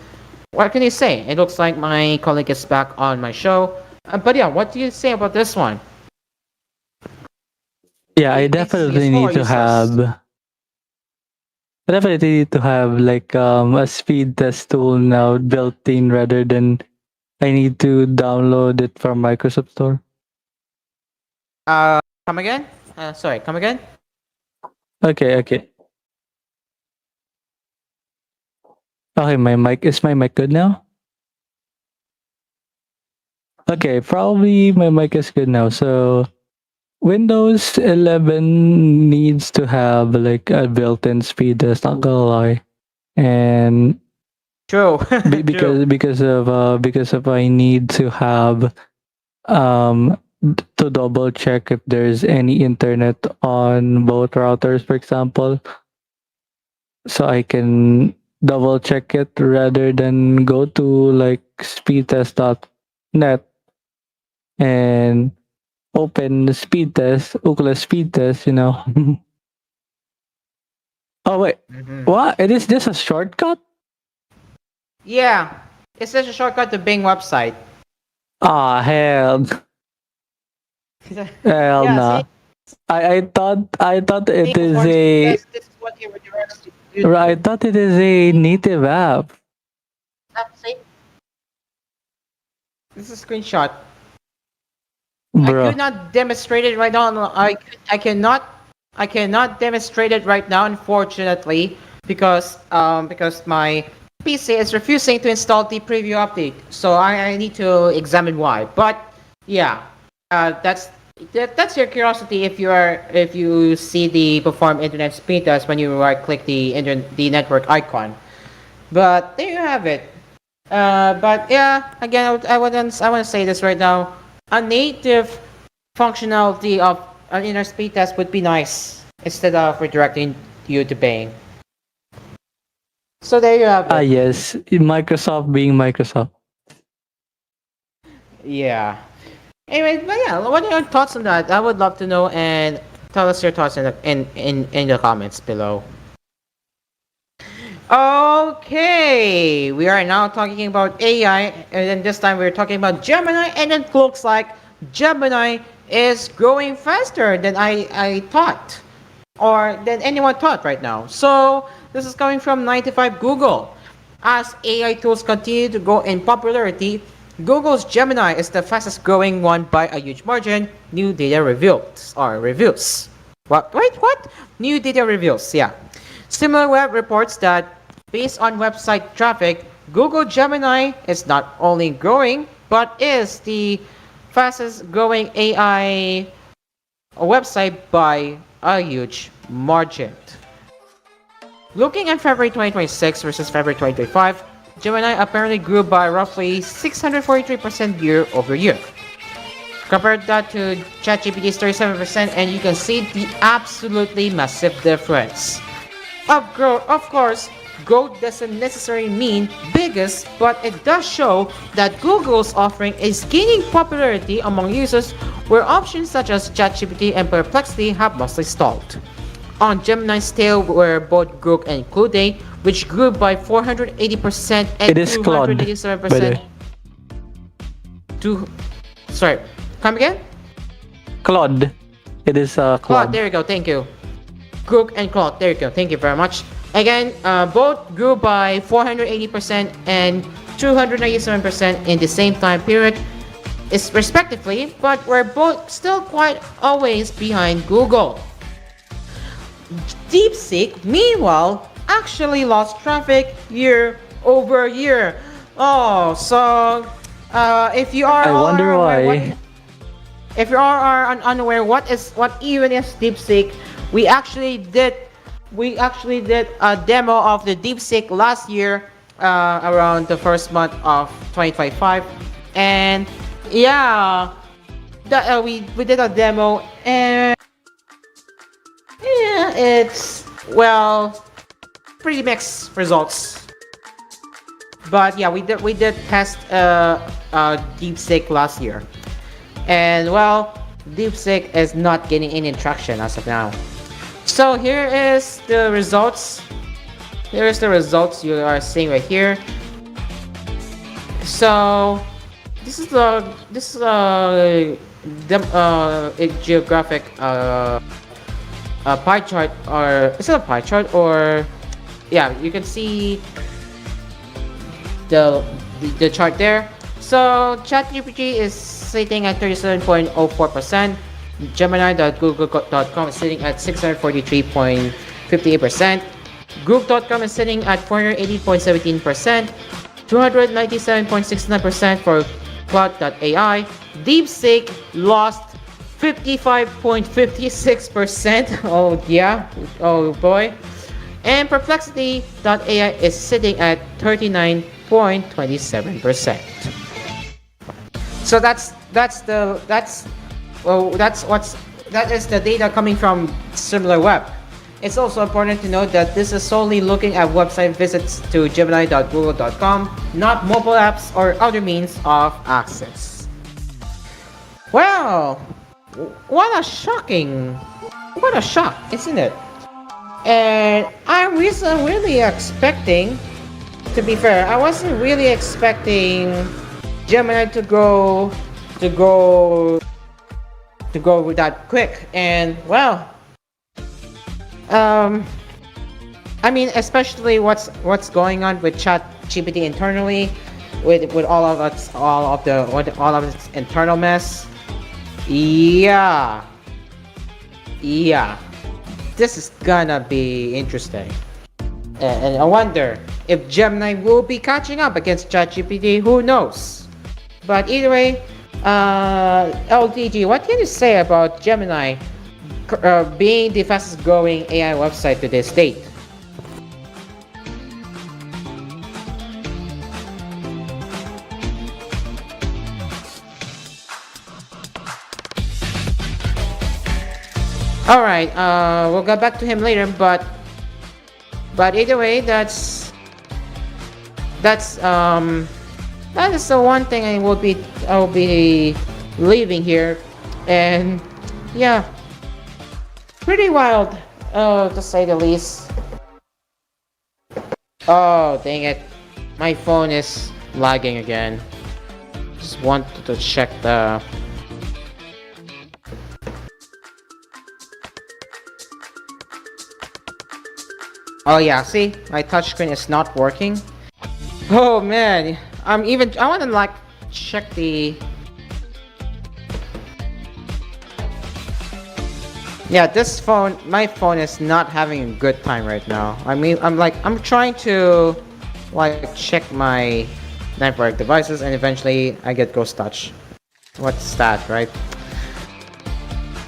what can you say? It looks like my colleague is back on my show. But yeah, what do you say about this one? Yeah, It's full or useless? I definitely need to have like a speed test tool now built in rather than I need to download it from Microsoft Store. Uh, Come again? Sorry, come again? Okay, okay. Okay, my mic good now? Okay, probably my mic is good now. So Windows 11 needs to have like a built-in speed test, not gonna lie. And True, true. because of I need to have to double check if there's any internet on both routers, for example, so I can double check it rather than go to like speedtest.net and open the speed test, Ookla speed test, you know. Oh wait, Hmm. what? It is just a shortcut? Yeah, it's just a shortcut to Bing website. Ah, hell, hell Yeah, see, nah. I thought it Bing is performs a because this is what it redirects to YouTube. I thought it is a native app, See, this is a screenshot. I bro. could not demonstrate it right now. No, I cannot demonstrate it right now, unfortunately, because my PC is refusing to install the preview update. So I need to examine why. But yeah, that's your curiosity if you see the perform internet speed test when you right click the network icon. But there you have it. But yeah, again, I want to say this right now. A native functionality of an inner speed test would be nice instead of redirecting you to Bing. So there you have Ah, it. yes, Microsoft being Microsoft. Yeah. Anyway, but yeah, what are your thoughts on that? I would love to know and tell us your thoughts in the comments below. Okay, we are now talking about AI, and then this time we're talking about Gemini, and it looks like Gemini is growing faster than I thought, or than anyone thought right now. So this is coming from 95 Google. As AI tools continue to grow in popularity, Google's Gemini is the fastest growing one by a huge margin. New data reveals or reviews. What? Wait, what? New data reveals. Yeah. SimilarWeb reports that based on website traffic, Google Gemini is not only growing but is the fastest growing AI website by a huge margin. Looking at February 2026 versus February 2025, Gemini apparently grew by roughly 643% year over year. Compare that to ChatGPT's 37%, and you can see the absolutely massive difference. Of course, growth doesn't necessarily mean biggest, but it does show that Google's offering is gaining popularity among users where options such as ChatGPT and Perplexity have mostly stalled. On Gemini's tail were both Grok and Clude, which grew by 480% It and is Claude, by the 287%. way. To sorry, come again? Claude. It is Claude, Claude. there you go. Thank you. Cook and Claude. There you go. Thank you very much. Again, both grew by 480% and 297% in the same time period, is respectively, but were both still quite a ways behind Google. DeepSeek, meanwhile, actually lost traffic year over year. Oh, so if you are I all wonder are aware what why. if you are unaware what even is DeepSeek, we actually did a demo of the DeepSeek last year around the first month of 2025, and yeah, we did a demo, and yeah, it's well pretty mixed results. But yeah, we did test DeepSeek last year. And well, DeepSeek is not getting any traction as of now. So here is the results. Here is the results you are seeing right here. So this is a geographic pie chart, or is it a pie chart, or yeah, you can see the chart there. So ChatGPT is sitting at 37.04%, Gemini.google.com is sitting at 643.58%. Group.com is sitting at 480.17%. 297.69% for Cloud.ai. DeepSeek lost 55.56%. Oh yeah, oh boy. And Perplexity.ai is sitting at 39.27%. So that is the data coming from SimilarWeb. It's also important to note that this is solely looking at website visits to gemini.google.com, not mobile apps or other means of access. Well, what a shock, isn't it? And I wasn't really expecting, to be fair, I wasn't really expecting Gemini to go with that quick. And well, I mean, especially what's going on with ChatGPT internally, with all of its internal mess. Yeah, this is gonna be interesting. And I wonder if Gemini will be catching up against ChatGPT. Who knows? But either way, LDG, what can you say about Gemini being the fastest growing AI website to this date? Alright, we'll get back to him later, but either way, that is the one thing I will be leaving here. And yeah, pretty wild, to say the least. Oh, dang it. My phone is lagging again. Just wanted to check the... Oh yeah, see? My touchscreen is not working. Oh man, I wanna like check the... Yeah, my phone is not having a good time right now. I mean, I'm trying to like check my network devices and eventually I get ghost touch. What's that, right?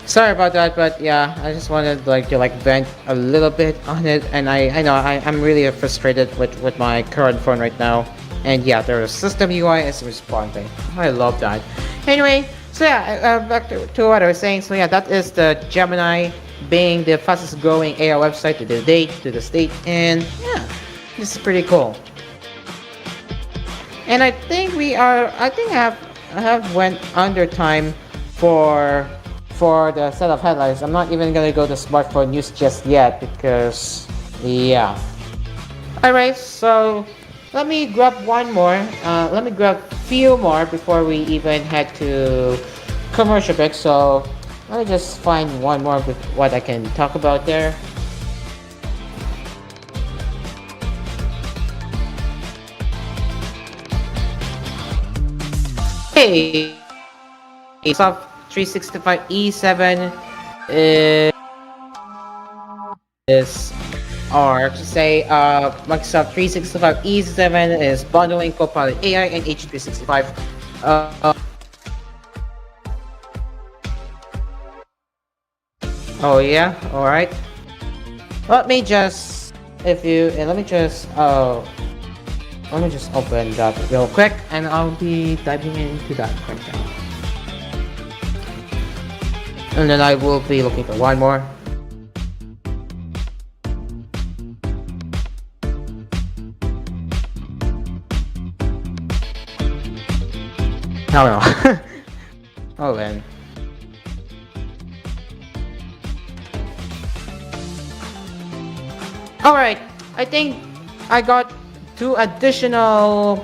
Sorry about that, but yeah, I just wanted to vent a little bit on it, and I know I'm really frustrated with my current phone right now. And yeah, the system UI is responding. I love that. Anyway, so yeah, back to what I was saying. So yeah, that is the Gemini being the fastest growing AI website to the state, and yeah, this is pretty cool. And I think I have went under time for the set of headlines. I'm not even gonna go to smartphone news just yet because yeah. Alright, so let me grab one more. Let me grab few more before we even head to commercial break. So let me just find one more with what I can talk about there. Hey, Microsoft 365 E7 Microsoft 365 E7 is bundling Copilot AI and H365. Oh yeah, all right. Let me just open that real quick, and I'll be diving into that right now. And then I will be looking for one more. Oh no. Oh man. Alright, I think I got two additional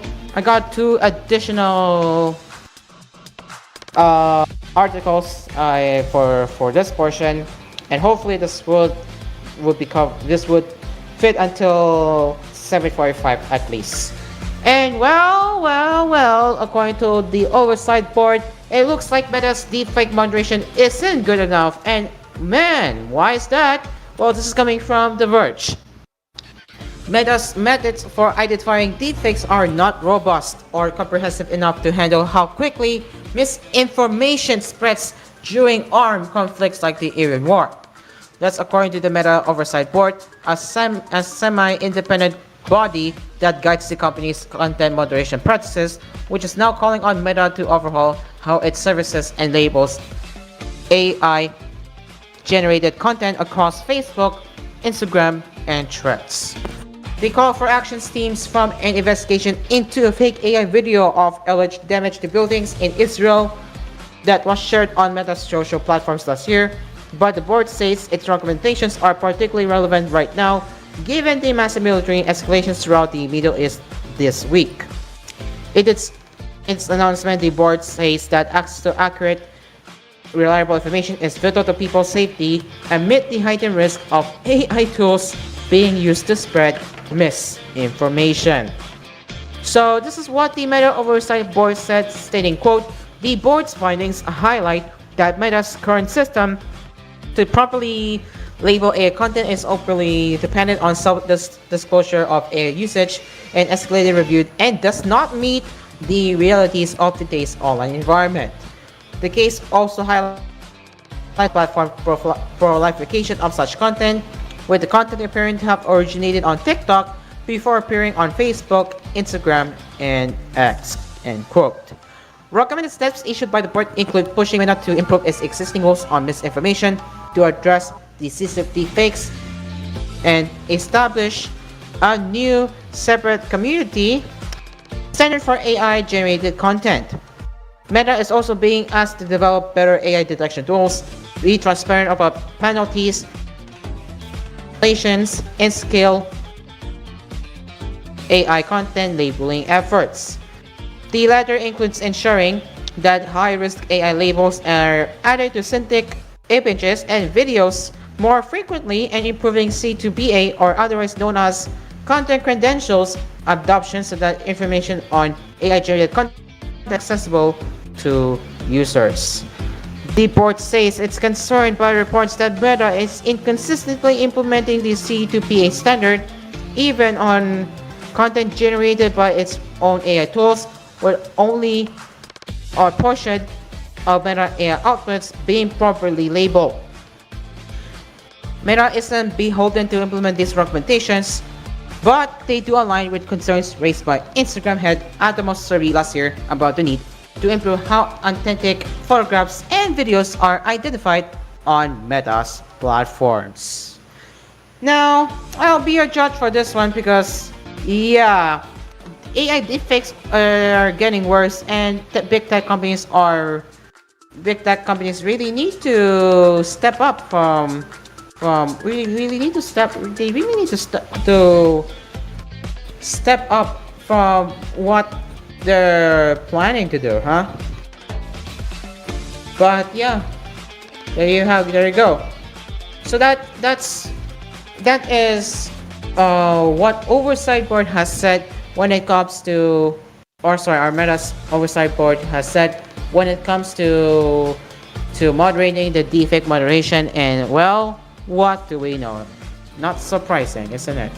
articles for this portion, and hopefully this would fit until 7:45 at least. And well, according to the oversight board, It looks like Meta's deepfake moderation isn't good enough, and man, why is that? Well, this is coming from The Verge. Meta's methods for identifying deepfakes are not robust or comprehensive enough to handle how quickly misinformation spreads during armed conflicts like the Iran War. That's according to the Meta Oversight Board, a semi-independent body that guides the company's content moderation practices, which is now calling on Meta to overhaul how it services and labels AI-generated content across Facebook, Instagram, and Threads. The call for action stems from an investigation into a fake AI video of alleged damage to buildings in Israel that was shared on Meta's social platforms last year, but the board says its recommendations are particularly relevant right now given the massive military escalations throughout the Middle East this week. In its announcement, the board says that access to accurate, reliable information is vital to people's safety amid the heightened risk of AI tools being used to spread misinformation. So this is what the Meta Oversight Board said, stating, quote, "The board's findings highlight that Meta's current system to properly label AI content is openly dependent on self-disclosure of AI usage and escalated review and does not meet the realities of today's online environment. The case also highlights platform proliferation of such content, with the content appearing to have originated on TikTok before appearing on Facebook, Instagram, and X." End quote. Recommended steps issued by the board include pushing Meta to improve its existing rules on misinformation, to address decisive deepfakes, and establish a new separate community standard for AI-generated content. Meta is also being asked to develop better AI detection tools, be transparent about penalties, regulations, and scale AI content labeling efforts. The latter includes ensuring that high-risk AI labels are added to synthetic images and videos more frequently and improving C2BA, or otherwise known as content credentials adoption, so that information on AI-generated content is accessible to users. The board says it's concerned by reports that Meta is inconsistently implementing the C2PA standard even on content generated by its own AI tools, with only a portion of Meta AI outputs being properly labeled. Meta isn't beholden to implement these recommendations, but they do align with concerns raised by Instagram head Adam Mosseri last year about the need to improve how authentic photographs and videos are identified on Meta's platforms. Now, I'll be your judge for this one because, yeah, AI deepfakes are getting worse, and big tech companies really need to step up they really need to step up from what they're planning to do, huh? But yeah, there you go. So that is what Oversight Board has said when it comes to, our Meta's Oversight Board has said when it comes to moderating the deepfake moderation. And well, what do we know? Not surprising, isn't it?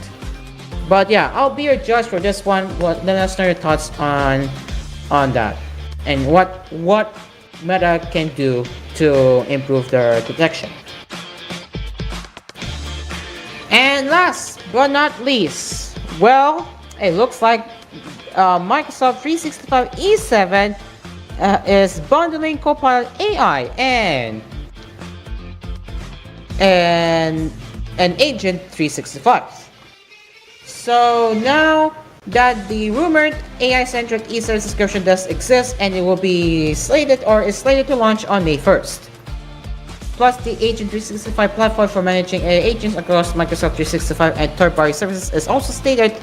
But yeah, I'll be your judge for this one. Let us know your thoughts on that, and what Meta can do to improve their detection. And last but not least, well, it looks like Microsoft 365 E7 is bundling Copilot AI and Agent 365. So now that the rumored AI-centric E7 subscription does exist, and it will be slated to launch on May 1st. Plus, the Agent 365 platform for managing AI agents across Microsoft 365 and third-party services is also slated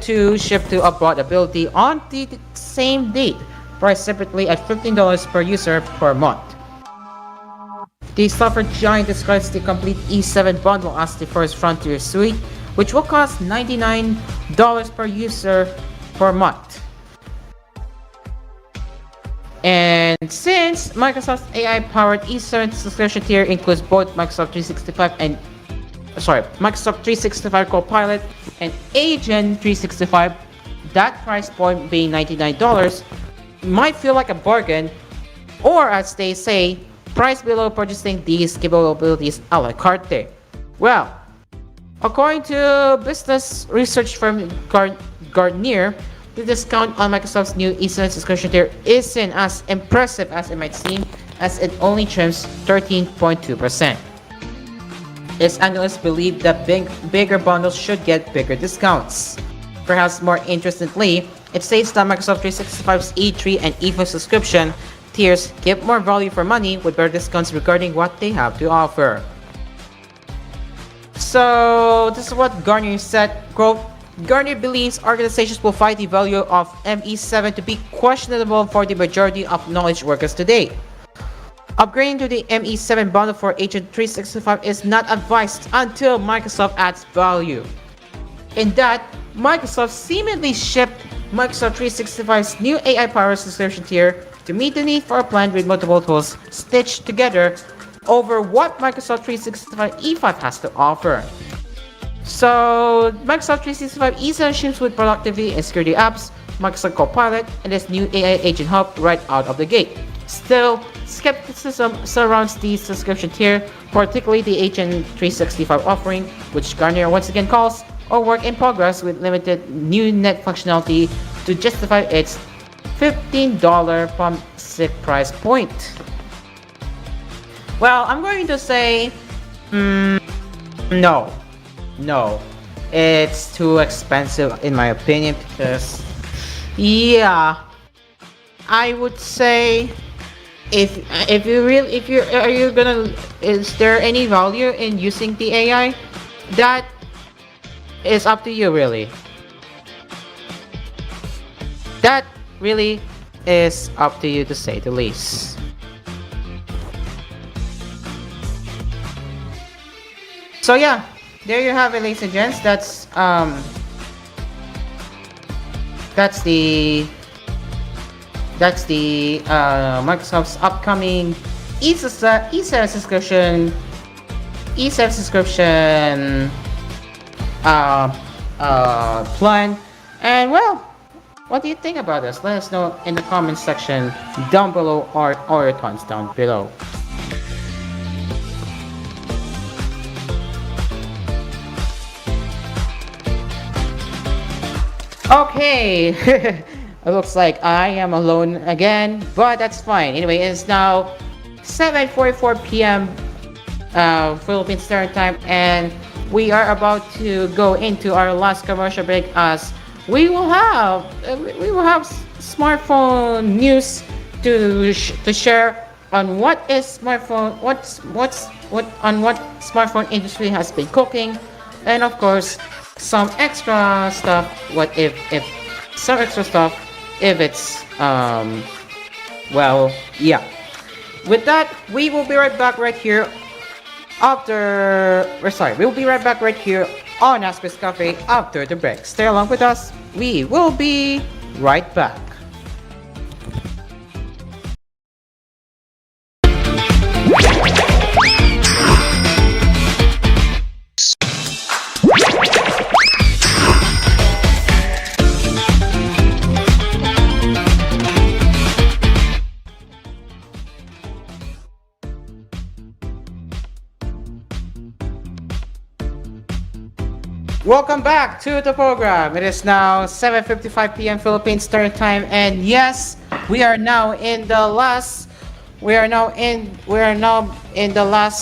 to ship to a broad ability on the same date, priced separately at $15 per user per month. The software giant describes the complete E7 bundle as the first frontier suite, which will cost $99 per user per month. And since Microsoft's AI-powered eService subscription tier includes both Microsoft 365 and Microsoft 365 Copilot and Agent 365, that price point being $99 might feel like a bargain, or as they say, price below purchasing these capabilities a la carte. Well, according to business research firm Gartner, the discount on Microsoft's new eService subscription tier isn't as impressive as it might seem, as it only trims 13.2%. Its analysts believe that bigger bundles should get bigger discounts. Perhaps more interestingly, it states that Microsoft 365's E3 and E4 subscription tiers give more value for money with better discounts regarding what they have to offer. So, this is what Gartner said. Quote, Gartner believes organizations will find the value of ME7 to be questionable for the majority of knowledge workers today. Upgrading to the ME7 bundle for Agent 365 is not advised until Microsoft adds value. In that, Microsoft seemingly shipped Microsoft 365's new AI-powered subscription tier to meet the need for a plan with multiple tools stitched together over what Microsoft 365 E5 has to offer. So, Microsoft 365 essentials with productivity and security apps, Microsoft Copilot, and its new AI Agent Hub right out of the gate. Still, skepticism surrounds the subscription tier, particularly the Agent 365 offering, which Gartner once again calls a work in progress with limited new net functionality to justify its $15 pump stick price point. Well, I'm going to say, no. No, it's too expensive in my opinion because, yeah, I would say if you are you gonna is there any value in using the AI? That is up to you really. That really is up to you to say the least. So yeah. There you have it, ladies and gents. That's the Microsoft's upcoming eService subscription plan. And well, what do you think about this? Let us know in the comment section down below, or your thoughts down below. Okay, it looks like I am alone again, but that's fine. Anyway, it's now 7:44 p.m. Philippine Standard Time, and we are about to go into our last commercial break as we will have smartphone news to share on what smartphone industry has been cooking, and of course some extra stuff. What if some extra stuff if it's well, yeah. With that, we will be right back right here we'll be right back right here on Asphere's Cafe after the break. Stay along with us. We will be right back. Welcome back to the program. It is now 7:55 p.m. Philippine Standard Time, and yes, we are now in the last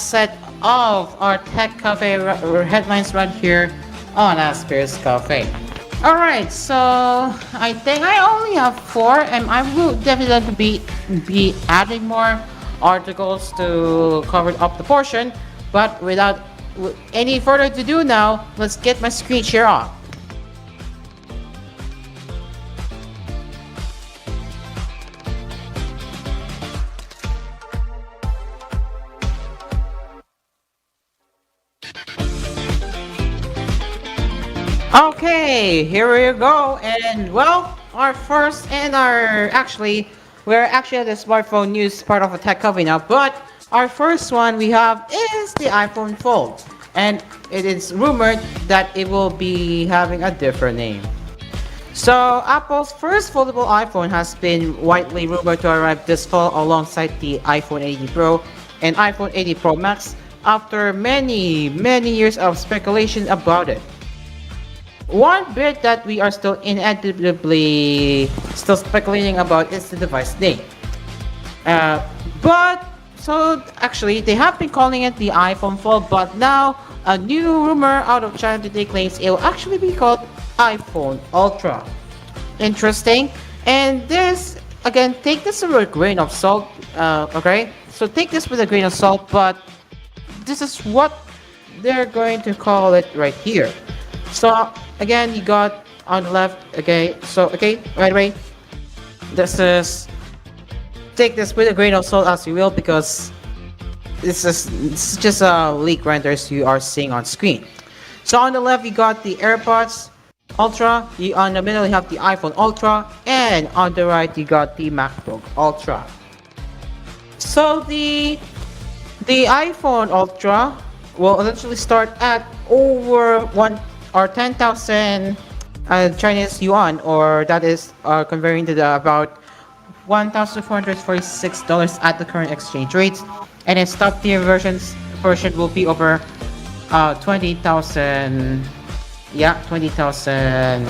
set of our Tech Cafe headlines right here on Asphere's Cafe. All right, so I think I only have 4, and I will definitely be adding more articles to cover up the portion, but without any further to do now, let's get my screen share off. Okay, here we go. And well, our first and our actually we're actually at the smartphone news part of a tech cover now, but our first one we have is the iPhone Fold. And it is rumored that it will be having a different name. So, Apple's first foldable iPhone has been widely rumored to arrive this fall alongside the iPhone 80 Pro and iPhone 80 Pro Max after many years of speculation about it. One bit that we are still inevitably still speculating about is the device name. Uh, but so actually they have been calling it the iPhone Fold, but now a new rumor out of China today claims it will actually be called iPhone Ultra. Interesting. And this again, take this with a grain of salt. Okay, so take this with a grain of salt, but this is what they're going to call it right here. So again, you got on the left. Okay, so okay, right away. This is take this with a grain of salt as you will because this is just a leak renders you are seeing on screen. So on the left you got the AirPods Ultra, on the middle you have the iPhone Ultra, and on the right you got the MacBook Ultra. So the iPhone Ultra will eventually start at over 10,000 Chinese yuan, or that is converting to about $1,446 at the current exchange rates, and its top tier version will be over 20,000. Yeah, 20,000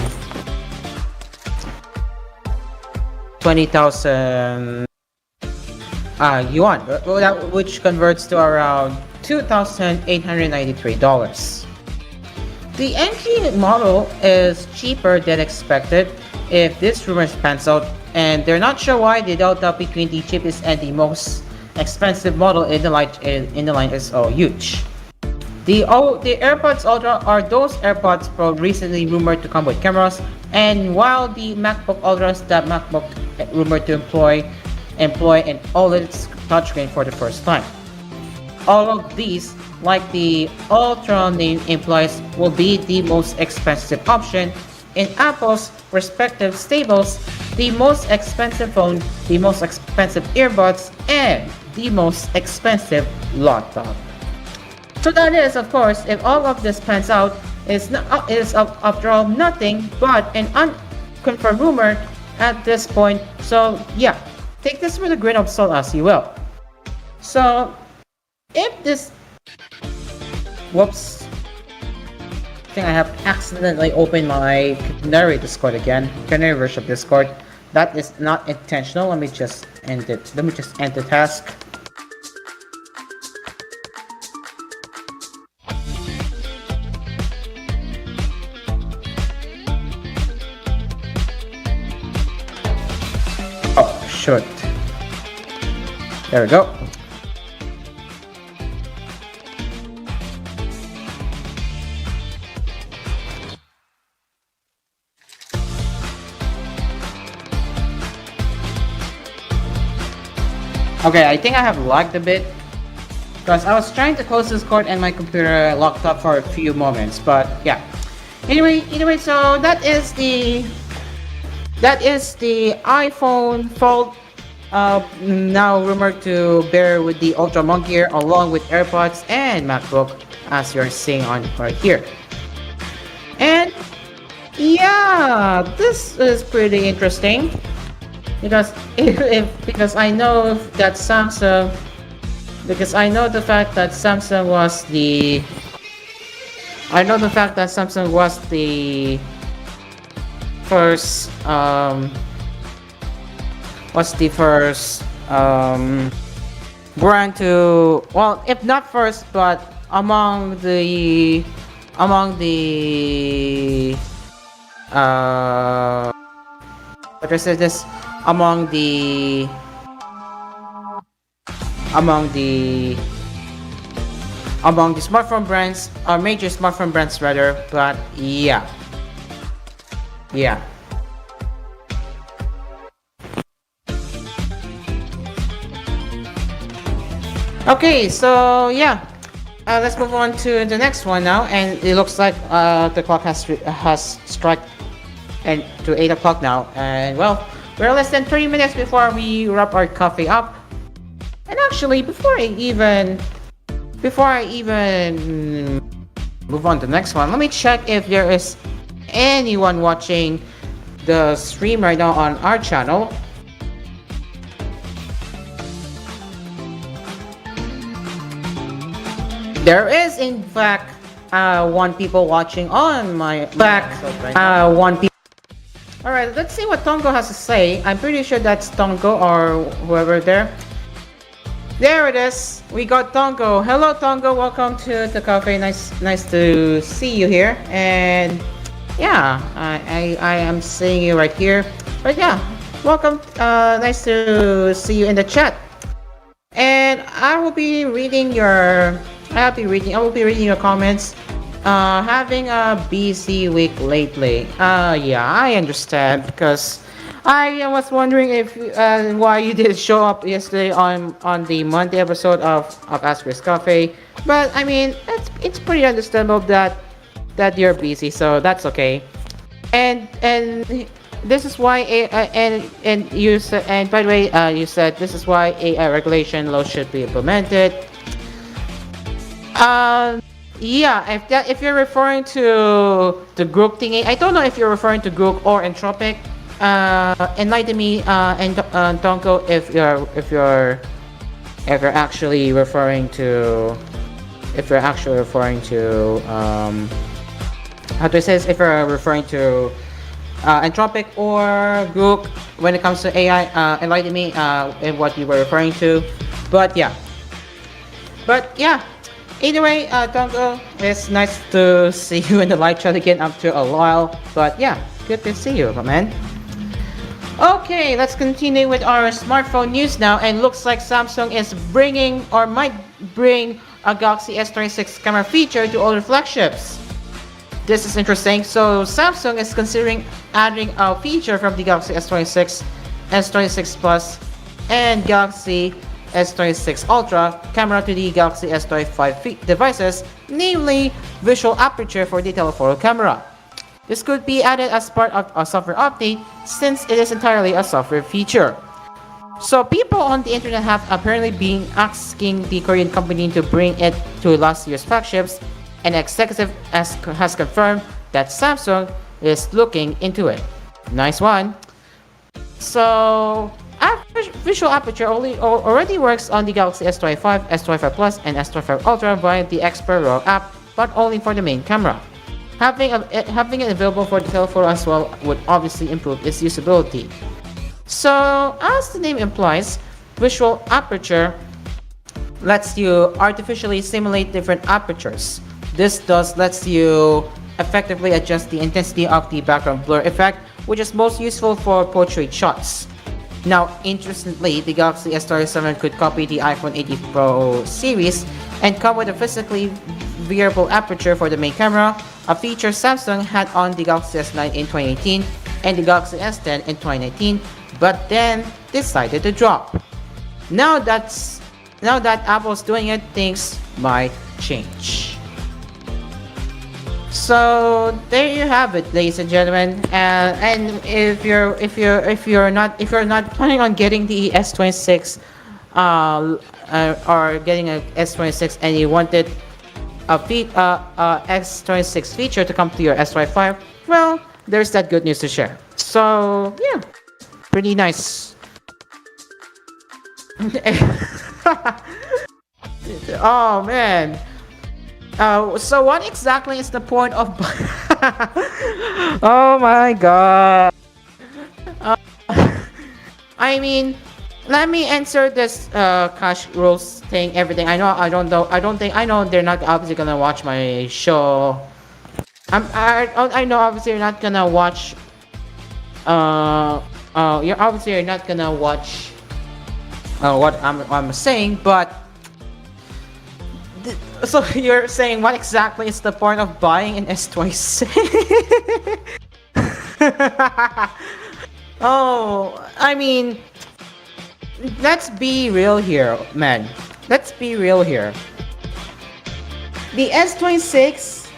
yuan, which converts to around $2,893. The entry model is cheaper than expected if this rumor pans out, and they're not sure why the delta between the cheapest and the most expensive model in the line is so huge. The AirPods Ultra are those AirPods Pro recently rumored to come with cameras, and while the MacBook Ultra is that MacBook rumored to employ an OLED touchscreen for the first time. All of these, like the Ultra name implies, will be the most expensive option in Apple's respective stables: the most expensive phone, the most expensive earbuds, and the most expensive laptop. So that is, of course, if all of this pans out, is after all nothing but an unconfirmed rumor at this point. So yeah, take this with a grain of salt as you will. So if this, whoops, I think I have accidentally opened my Canary Discord again, Canary version of Discord. That is not intentional. Let me just end it. Let me just end the task. Oh, shoot. There we go. Okay, I think I have lagged a bit because I was trying to close Discord and my computer locked up for a few moments, but yeah. Anyway, so that is the iPhone Fold, now rumored to bear with the Ultra Monk Gear along with AirPods and MacBook, as you're seeing on right here. And yeah, this is pretty interesting because because I know that Samsung, because I know the fact that Samsung was the first brand to, well, if not first, but among the what is this, among the smartphone brands, major smartphone brands rather, but yeah. Okay, so yeah, let's move on to the next one now, and it looks like the clock has struck and to 8 o'clock now, and well, We're less than 30 minutes before we wrap our coffee up. And actually, before I even move on to the next one, let me check if there is anyone watching the stream right now on our channel. There is, in fact, one people watching on my episode right now. One people. All right, let's see what Tongo has to say. I'm pretty sure that's Tongo or whoever there. There it is. We got Tongo. Hello, Tongo. Welcome to the cafe. Nice to see you here. And yeah, I am seeing you right here. But yeah, welcome. Nice to see you in the chat. And I will be reading your comments. Having a busy week lately. Yeah, I understand because I was wondering if why you didn't show up yesterday on the Monday episode of Asphere's Cafe. But I mean, it's pretty understandable that you're busy, so that's okay. And this is why and you said, and by the way, you said this is why AI regulation laws should be implemented. Yeah, if you're referring to the group thingy, I don't know if you're referring to group or entropic. Enlighten me, and Tonko, if you're actually referring to how do I say this? If you're referring to entropic or group when it comes to AI, enlighten me in what you were referring to. But yeah. Either way, Tonko, it's nice to see you in the live chat again after a while. But yeah, good to see you, my man. Okay, let's continue with our smartphone news now. And looks like Samsung is bringing or might bring a Galaxy S26 camera feature to older flagships. This is interesting. So Samsung is considering adding a feature from the Galaxy S26, S26 Plus, and Galaxy S26 Ultra camera to the Galaxy S25 devices, namely visual aperture for the telephoto camera. This could be added as part of a software update since it is entirely a software feature. So people on the internet have apparently been asking the Korean company to bring it to last year's flagships, and executive has confirmed that Samsung is looking into it. Nice one. So visual aperture already works on the Galaxy S25, S25 Plus, and S25 Ultra via the Xperia RAW app, but only for the main camera. Having it available for the telephoto as well would obviously improve its usability. So, as the name implies, visual aperture lets you artificially simulate different apertures. This thus lets you effectively adjust the intensity of the background blur effect, which is most useful for portrait shots. Now, interestingly, the Galaxy S27 could copy the iPhone 80 Pro series and come with a physically variable aperture for the main camera, a feature Samsung had on the Galaxy S9 in 2018 and the Galaxy S10 in 2019, but then decided to drop. Now that Apple's doing it, things might change. So there you have it, ladies and gentlemen. And if you're not planning on getting the S26 or getting a S26 and you wanted a S26 feature to come to your S25, well, there's that good news to share. So yeah, pretty nice. Oh man. So what exactly is the point of oh my god. I mean, let me answer this cash rules thing, everything. I know they're not obviously gonna watch my show. I know obviously you're not gonna watch you're not gonna watch what I'm saying, but so you're saying what exactly is the point of buying an S26? Oh, I mean, let's be real here, man. Let's be real here. The S26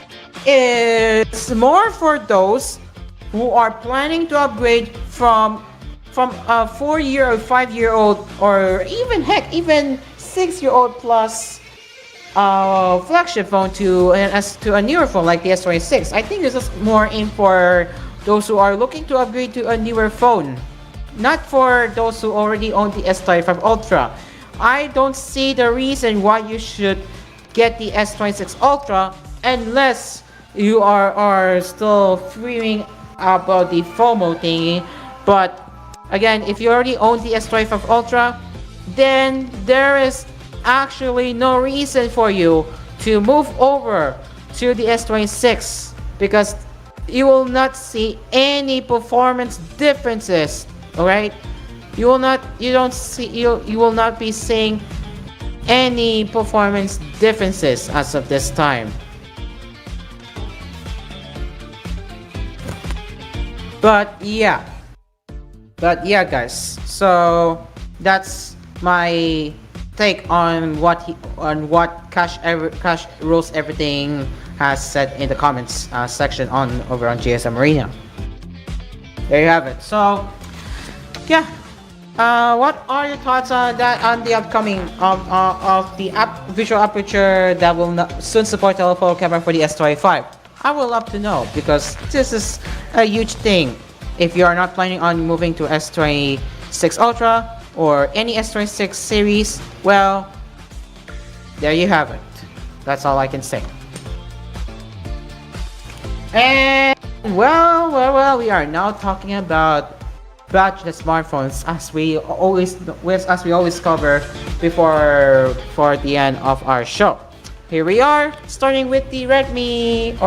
is more for those who are planning to upgrade from from a 4 year or 5 year old, or even heck, even 6 year old plus flagship phone to to a newer phone like the S26. I think this is more aimed for those who are looking to upgrade to a newer phone, not for those who already own the S25 Ultra. I don't see the reason why you should get the S26 Ultra unless you are still fearing about the FOMO thingy. But again, if you already own the S25 Ultra, then there is actually no reason for you to move over to the S26 because you will not see any performance differences. All right, you will not be seeing any performance differences as of this time. But yeah, guys. So that's my take on what Cash Rules Everything has said in the comments section on over on GSM Arena. There you have it. So yeah, what are your thoughts on that, on the upcoming of the visual aperture that will soon support telephoto camera for the S25? I would love to know because this is a huge thing. If you are not planning on moving to S26 Ultra or any S26 series, well, there you have it. That's all I can say. And well, we are now talking about budget smartphones as we always cover before for the end of our show. Here we are, starting with the Realme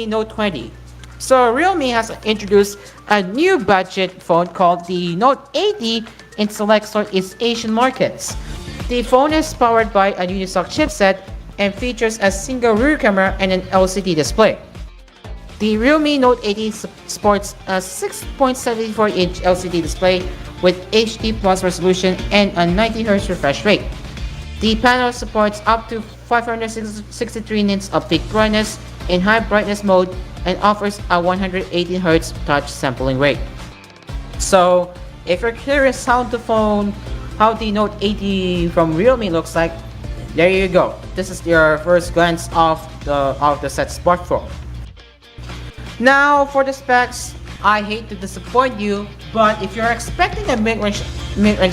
Note 20. So Realme has introduced a new budget phone called the Note 80 in select Southeast Asian markets. The phone is powered by a Unisoc chipset and features a single rear camera and an LCD display. The Realme Note 80 sports a 6.74-inch LCD display with HD Plus resolution and a 90Hz refresh rate. The panel supports up to 563 nits of peak brightness in high brightness mode and offers a 118Hz touch sampling rate. So, if you're curious how the Note 80 from Realme looks like, there you go. This is your first glance of the set smartphone. Now for the specs, I hate to disappoint you, but if you're expecting a mid-range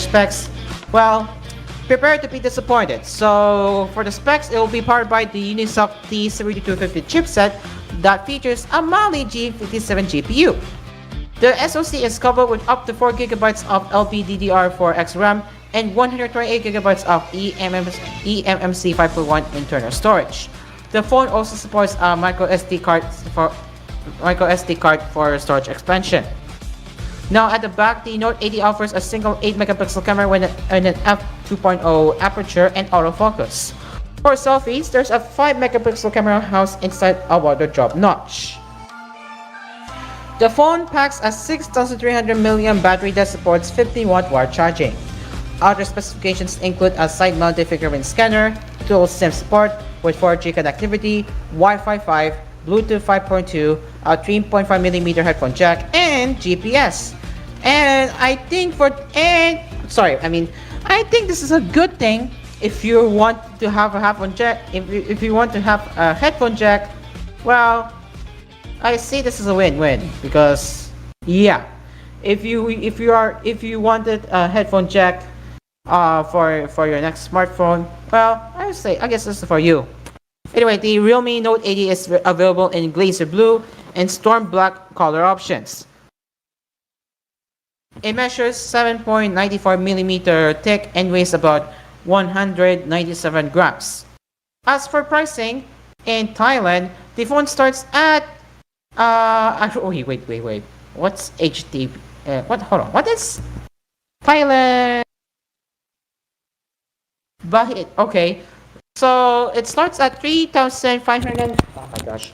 specs, well, prepare to be disappointed. So for the specs, it will be powered by the Unisoc T7250 chipset that features a Mali G57 GPU. The SoC is covered with up to 4GB of LPDDR4X RAM and 128GB of eMMC 5.1 internal storage. The phone also supports a micro SD card for storage expansion. Now at the back, the Note 80 offers a single 8-megapixel camera with an f2.0 aperture and autofocus. For selfies, there's a 5-megapixel camera housed inside a water drop notch. The phone packs a 6300 mAh battery that supports 15-watt wire charging. Other specifications include a side-mounted fingerprint scanner, dual SIM support with 4G connectivity, Wi-Fi 5, Bluetooth 5.2, a 3.5mm headphone jack, and GPS. And I think this is a good thing if you want to have a headphone jack. If you want to have a headphone jack, well, I see this is a win-win because yeah, if you wanted a headphone jack for your next smartphone, well, I guess this is for you. Anyway, the Realme Note 80 is available in Glacier Blue and Storm Black color options. It measures 7.94mm thick and weighs about 197 grams. As for pricing, in Thailand, the phone starts at wait. What's HD? What is Thailand? Bahit. Okay. So it starts at 3,500. Oh my gosh.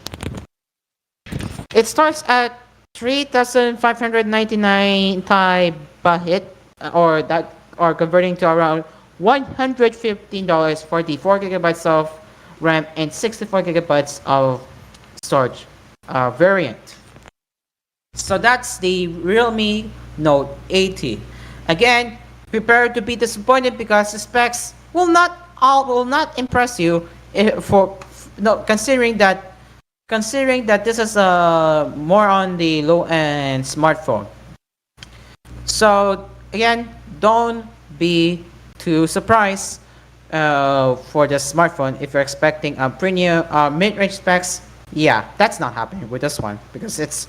It starts at 3,599 Thai Bahit, or converting to around $115 for the 4GB of RAM and 64GB of storage variant. So that's the Realme Note 80. Again, prepare to be disappointed because the specs will not impress you for no considering that this is more on the low end smartphone. So again, don't be too surprised for the smartphone if you're expecting a premium mid-range specs. Yeah, that's not happening with this one because it's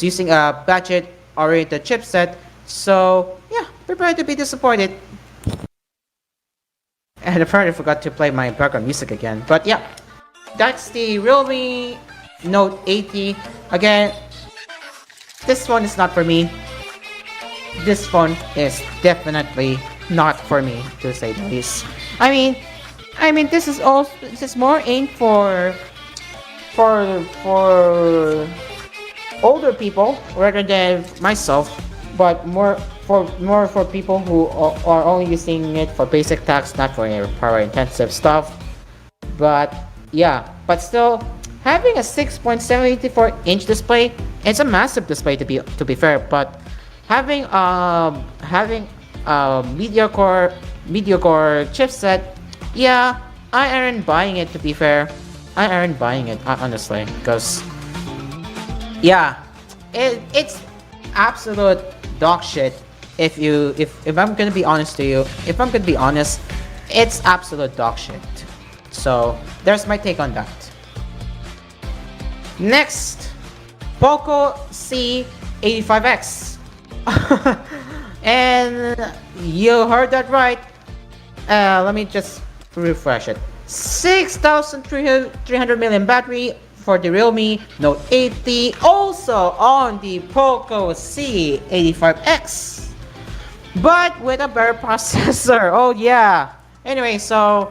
using a budget-oriented chipset. So yeah, prepare to be disappointed. And apparently forgot to play my background music again. But yeah, that's the Realme Note 80. Again, this phone is not for me. This phone is definitely not for me, to say the least. I mean, this is more aimed for older people rather than myself, but more for people who are only using it for basic tasks, not for your power intensive stuff. But yeah, but still having a 6.784-inch display, it's a massive display to be fair, but having a mediocre chipset, yeah, I aren't buying it, to be fair. I aren't buying it, honestly, because yeah, it's absolute dog shit. If I'm gonna be honest to you, if I'm gonna be honest, it's absolute dog shit. So there's my take on that. Next, Poco C85X. And you heard that right. Let me just refresh it. 6,300 million battery for the Realme Note 80. Also on the Poco C85X, but with a better processor. Oh yeah. Anyway, so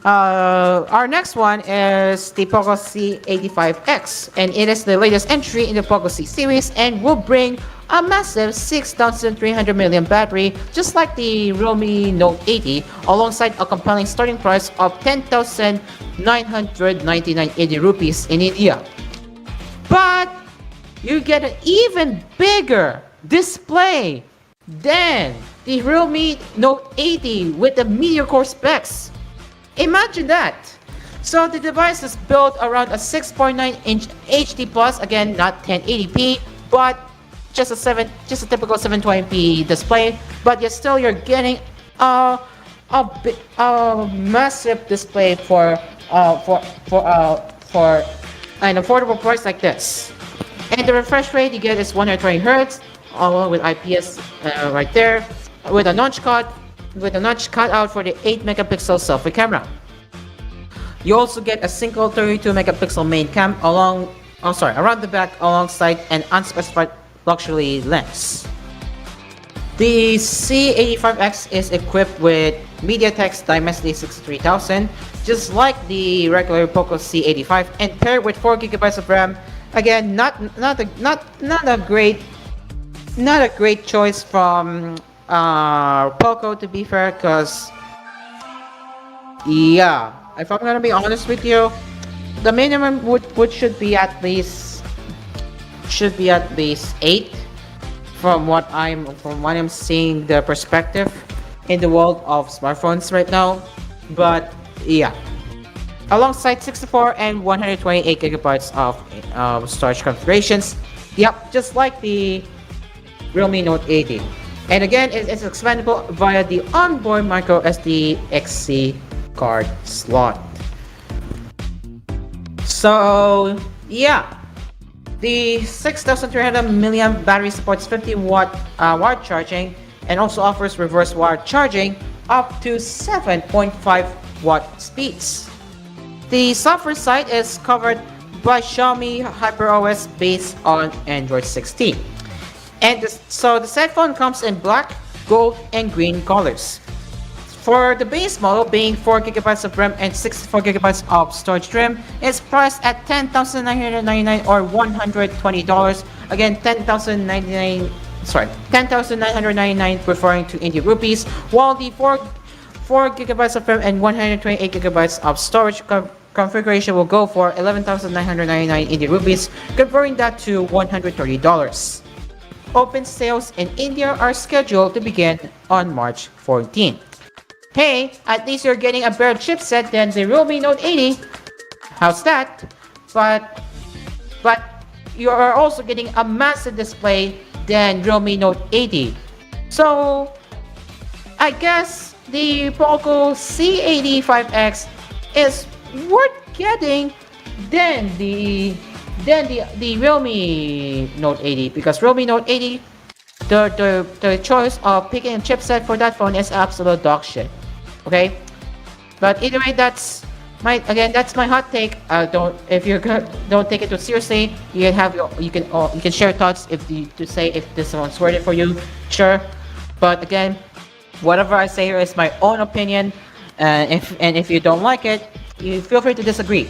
our next one is the Poco C85X, and it is the latest entry in the Poco C series and will bring a massive 6,300 million battery, just like the Realme Note 80, alongside a compelling starting price of 10,999 Indian rupees in India. But you get an even bigger display than the Realme Note 80 with the Meteor Core specs. Imagine that! So the device is built around a 6.9-inch HD plus, again not 1080p, but just a typical 720p display. But yet still you're getting a massive display for an affordable price like this. And the refresh rate you get is 120 Hz, along with IPS right there, with a notch cut out for the 8 megapixel selfie camera. You also get a single 32 megapixel main cam around the back, alongside an unspecified luxury lens. The C85X is equipped with MediaTek's Dimensity 63000, just like the regular Poco C85, and paired with 4 GB of RAM. Again, not a great choice from Poco, to be fair, because yeah, if I'm gonna be honest with you, the minimum should be at least 8 from what I'm seeing the perspective in the world of smartphones right now. But yeah, alongside 64 and 128 gigabytes of storage configurations. Yep, just like the Realme Note 80. And again, it's expandable via the onboard micro SD XC card slot. So yeah, the 6,300 milliamp battery supports 50-watt wire charging, and also offers reverse wire charging up to 7.5 watt speeds. The software side is covered by Xiaomi HyperOS based on Android 16. And so the set phone comes in black, gold, and green colors. For the base model, being 4 GB of RAM and 64 GB of storage RAM, is priced at $10,999 or $120. Again, $10,999 referring to Indian rupees, while the 4 GB of RAM and 128 GB of storage configuration will go for 11,999 Indian rupees, converting that to $130. open sales in India are scheduled to begin on March 14. Hey, at least you're getting a better chipset than the Realme Note 80. How's that? But but you are also getting a massive display than Realme Note 80. So I guess the Poco C85X is worth getting than the Realme Note 80, because Realme Note 80, the choice of picking a chipset for that phone is absolute dog shit. Okay, but either way, that's my hot take. Don't if you don't take it too seriously. You can have you can share thoughts to say if this one's worth it for you. Sure, but again, whatever I say here is my own opinion. If you don't like it, you feel free to disagree.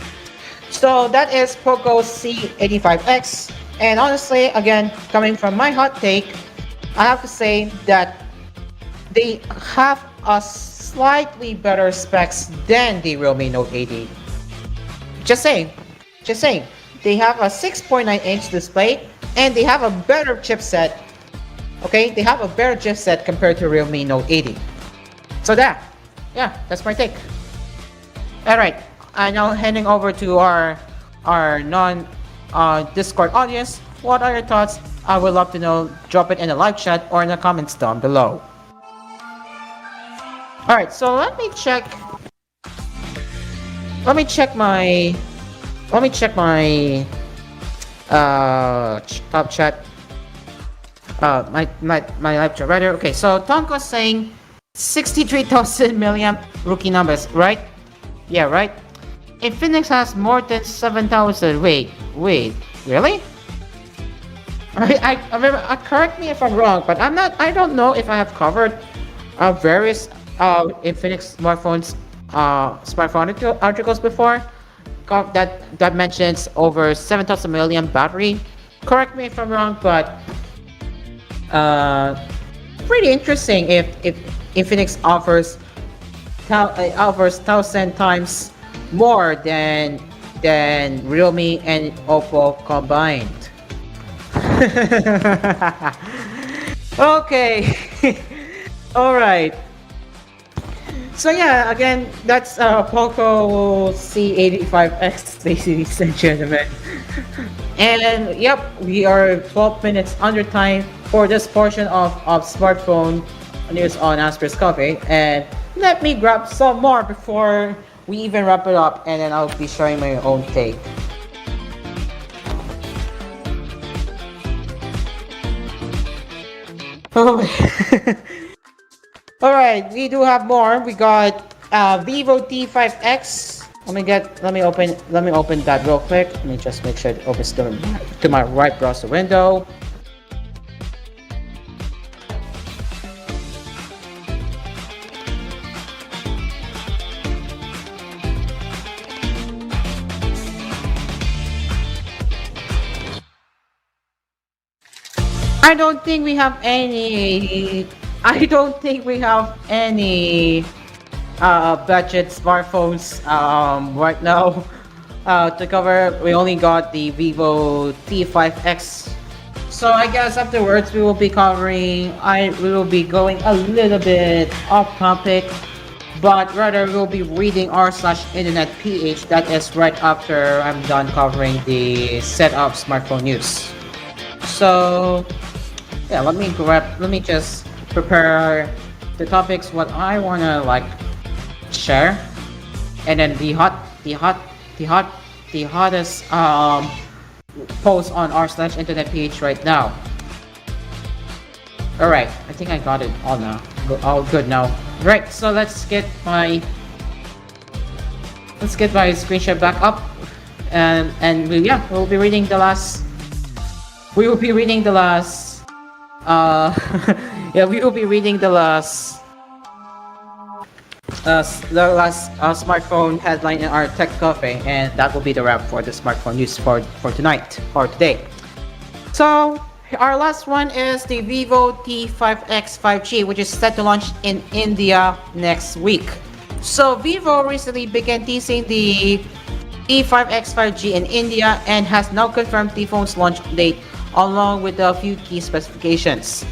So that is Poco C85X. And honestly, again, coming from my hot take, I have to say that they have a slightly better specs than the Realme Note 80. Just saying. Just saying. They have a 6.9-inch display and they have a better chipset. Okay, they have a better chipset compared to Realme Note 80. So that's my take. Alright, I'm now heading over to our non Discord audience. What are your thoughts? I would love to know. Drop it in the live chat or in the comments down below. Alright, so let me check my top chat. My live chat rather. Okay, so Tonko's saying 63,000 milliamp rookie numbers, right? Yeah, right. Infinix has more than 7,000. Wait, really? I remember. Correct me if I'm wrong, but I don't know if I have covered various Infinix smartphone articles before. That mentions over 7,000 milliamp battery. Correct me if I'm wrong, but pretty interesting if Infinix offers 1,000 times more than Realme and Oppo combined. Okay. All right. So yeah, again, that's Poco C85X, ladies and gentlemen. And yep, we are 12 minutes under time for this portion of smartphone news on Asphere's Coffee. And let me grab some more before we even wrap it up, and then I'll be sharing my own take. Oh. Alright, we do have more. We got Vivo T5X. Let me open that real quick. Let me just make sure it opens to my right browser window. I don't think we have any budget smartphones right now to cover. We only got the Vivo T5X. So I guess afterwards we will be going a little bit off topic, but rather we'll be reading r/internet ph. That is right after I'm done covering the set of smartphone news. So yeah, let me just prepare the topics what I wanna share, and then the hottest post on r/internet page right now. All right, I think I got it all now. All good now. Right, so let's get my screenshot back up, and we'll be reading the last. We will be reading the last. We will be reading the last smartphone headline in our tech cafe, and that will be the wrap for the smartphone news for tonight or today. So our last one is the Vivo T5X 5G, which is set to launch in India next week. So Vivo recently began teasing the E5X 5G in India and has now confirmed the phone's launch date along with a few key specifications.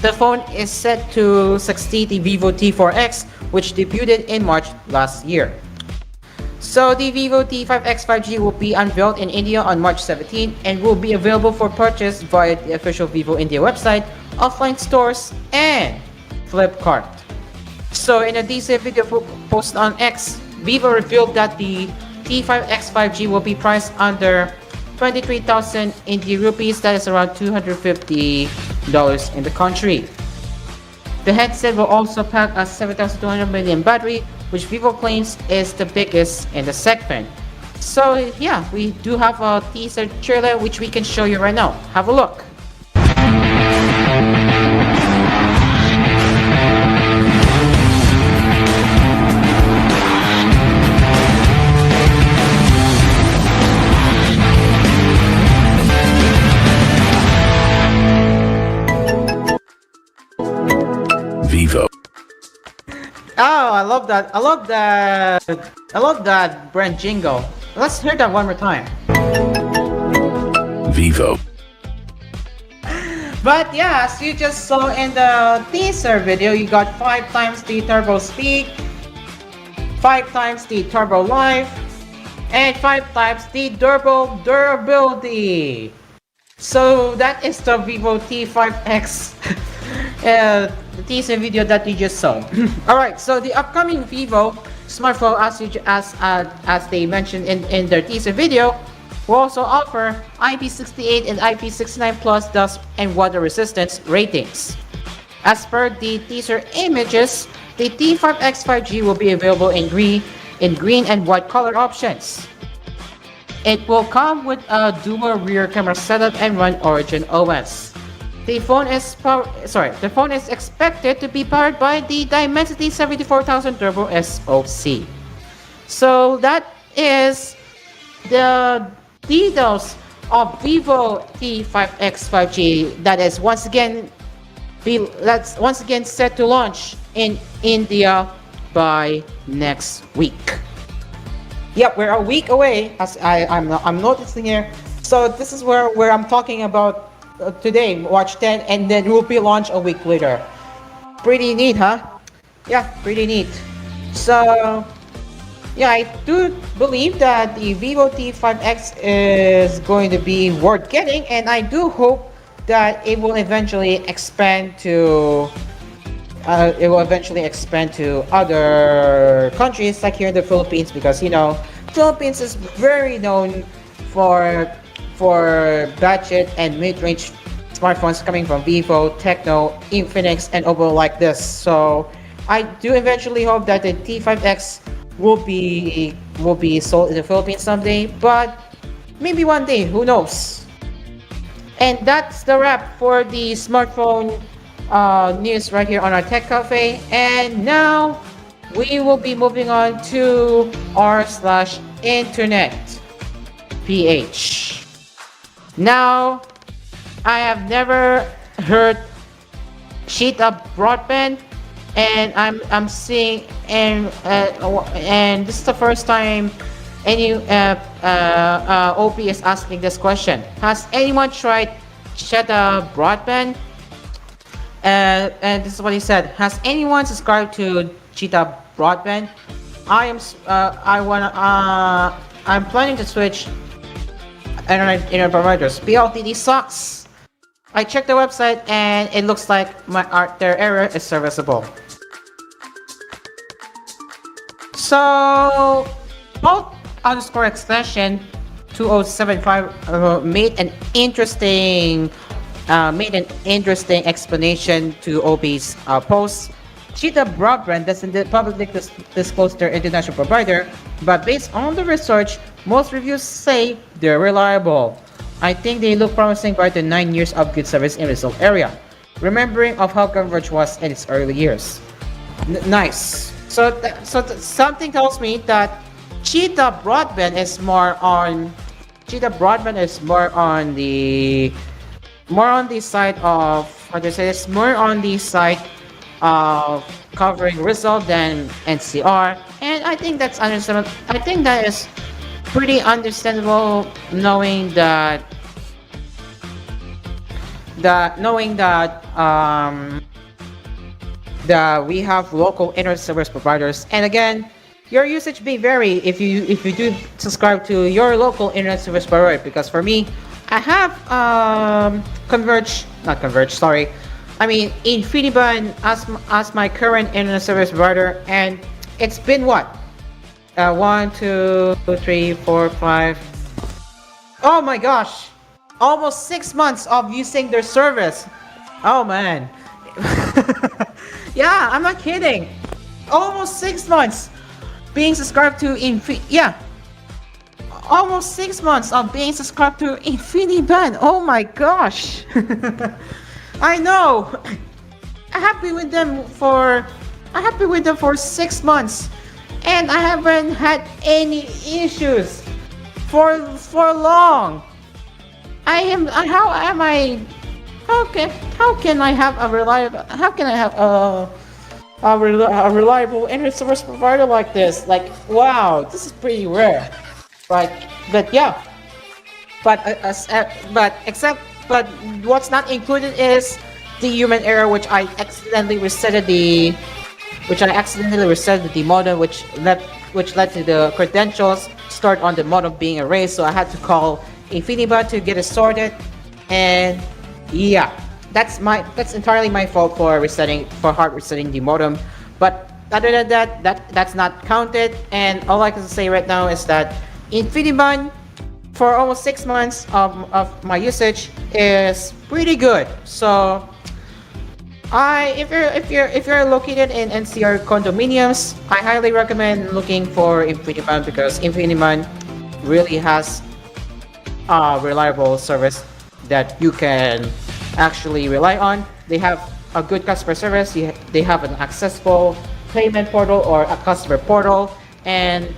The phone is set to succeed the Vivo T4X, which debuted in March last year. So the Vivo T5X 5G will be unveiled in India on March 17 and will be available for purchase via the official Vivo India website, offline stores, and Flipkart. So in a decent video posted on X, Vivo revealed that the T5X 5G will be priced under 23,000 Indian rupees, that is around $250 in the country. The headset will also pack a 7,200 mAh battery, which Vivo claims is the biggest in the segment. So yeah, we do have a teaser trailer which we can show you right now. Have a look. Vivo. Oh, I love that. I love that. I love that brand jingle. Let's hear that one more time. Vivo. But yeah, as you just saw in the teaser video, you got 5 times the turbo speed, 5 times the turbo life, and 5 times the durability. So that is the Vivo T5X the teaser video that you just saw. Alright, so the upcoming Vivo smartphone, as they mentioned in their teaser video, will also offer IP68 and IP69 plus dust and water resistance ratings. As per the teaser images, the T5X 5G will be available in green and white color options. It will come with a dual rear camera setup and run Origin OS. The phone is expected to be powered by the Dimensity 74000 Turbo SoC. So that is the details of Vivo T5X 5G that is once again set to launch in India by next week. Yep, we're a week away, as I'm noticing here. So this is where I'm talking about today, Watch 10, and then will be launched a week later. Pretty neat, huh? Yeah, pretty neat. So yeah, I do believe that the Vivo T5X is going to be worth getting, and I do hope that it will eventually expand to other countries like here in the Philippines, because Philippines is very known for budget and mid-range smartphones coming from Vivo, Tecno, Infinix, and Oppo like this. So I do eventually hope that the T5X will be sold in the Philippines someday, but maybe one day, who knows. And that's the wrap for the smartphone news right here on our Tech Cafe. And now we will be moving on to r/internet ph. Now, I have never heard Cheetah broadband, and I'm seeing and this is the first time any OP is asking this question. Has anyone tried Cheetah broadband? And this is what he said. Has anyone subscribed to Cheetah broadband? I'm planning to switch internet providers. PLDT sucks. I checked the website and it looks like their error is serviceable. So Bolt_extension 2075 made an interesting explanation to OP's post. Cheetah Broadband doesn't publicly disclose their international provider, but based on the research, most reviews say they're reliable. I think they look promising by the 9 years of good service in Rizal area, remembering of how Converge was in its early years. Nice. So something tells me that Cheetah Broadband is more on the side of, covering Rizal than NCR, and I think that's understandable. I think that is pretty understandable, knowing that that knowing that we have local internet service providers, and again, your usage may vary if you do subscribe to your local internet service provider. Because for me, I have Converge, not Converge, sorry. I mean InfiniBand as my current internet service provider, and it's been what? 1, 2, 3, 4, 5. Oh my gosh! Almost 6 months of using their service. Oh man. Yeah, I'm not kidding. Almost 6 months being subscribed to yeah. Almost 6 months of being subscribed to InfiniBand. Oh my gosh. I know. I have been with them for 6 months, and I haven't had any issues for long. How am I how can I have a reliable reliable internet service provider like this? Like, wow, this is pretty rare. But but yeah, but what's not included is the human error, which I accidentally reset the modem, which led to the credentials stored on the modem being erased. So I had to call InfiniBand to get it sorted, and yeah, that's entirely my fault for hard resetting the modem. But other than that, that's not counted. And all I can say right now is that InfiniBand, for almost 6 months of my usage, is pretty good. So if you're located in NCR condominiums, I highly recommend looking for InfiniBand, because InfiniBand really has a reliable service that you can actually rely on. They have a good customer service. They have an accessible payment portal or a customer portal, and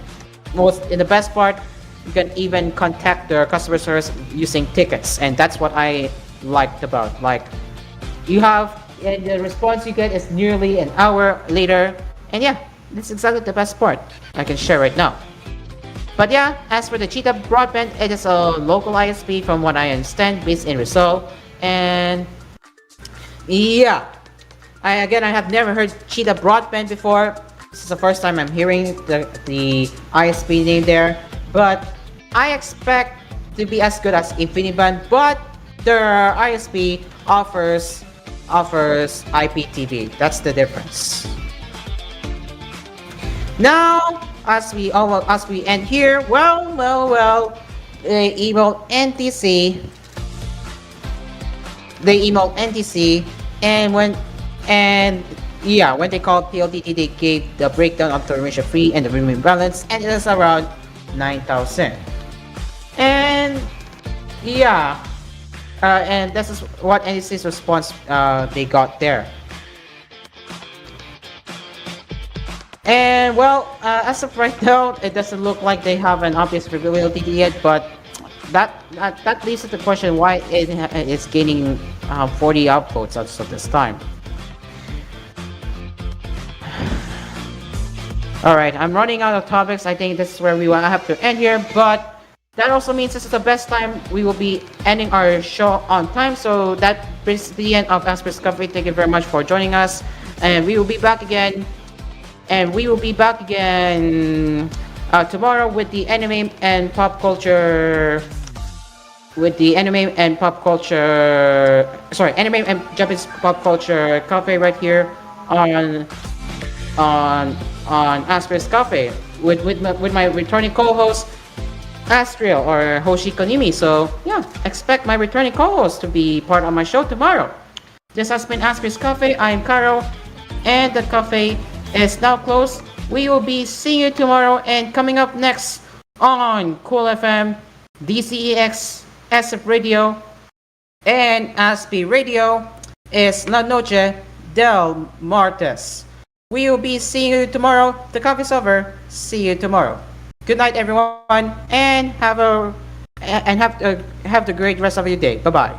the best part, you can even contact their customer service using tickets, and that's what I liked about. Like, and the response you get is nearly an hour later, and yeah, that's exactly the best part I can share right now. But yeah, as for the Cheetah Broadband, it is a local ISP from what I understand, based in Rizal. And yeah, I have never heard Cheetah Broadband before. This is the first time I'm hearing the ISP name there. But I expect to be as good as InfiniBand, but their ISP offers IPTV. That's the difference. Now, as we end here, they emailed NTC. When they called PLDT, they gave the breakdown of termination fee and the remaining balance, and it is around 9,000. And yeah, and this is what NTC's response they got there. And as of right now, it doesn't look like they have an obvious availability yet, but that leads to the question why it's gaining 40 outvotes as of this time. Alright, I'm running out of topics. I think this is where I have to end here, but that also means this is the best time we will be ending our show on time. So that brings to the end of Asphere's Cafe. Thank you very much for joining us, and we will be back again. Tomorrow with the anime and pop culture. Anime and Japanese pop culture cafe right here on Asphere's Cafe with my returning co-host Astriel, or Hoshi Konimi. So yeah, expect my returning co-host to be part of my show tomorrow. This has been Asphere's Cafe. I am Karo, and the cafe is now closed. We will be seeing you tomorrow, and coming up next on Cool FM, DCEX, SF Radio, and Aspie Radio is La Noche del Martes. We will be seeing you tomorrow. The coffee's over. See you tomorrow. Good night, everyone, and have the great rest of your day. Bye bye.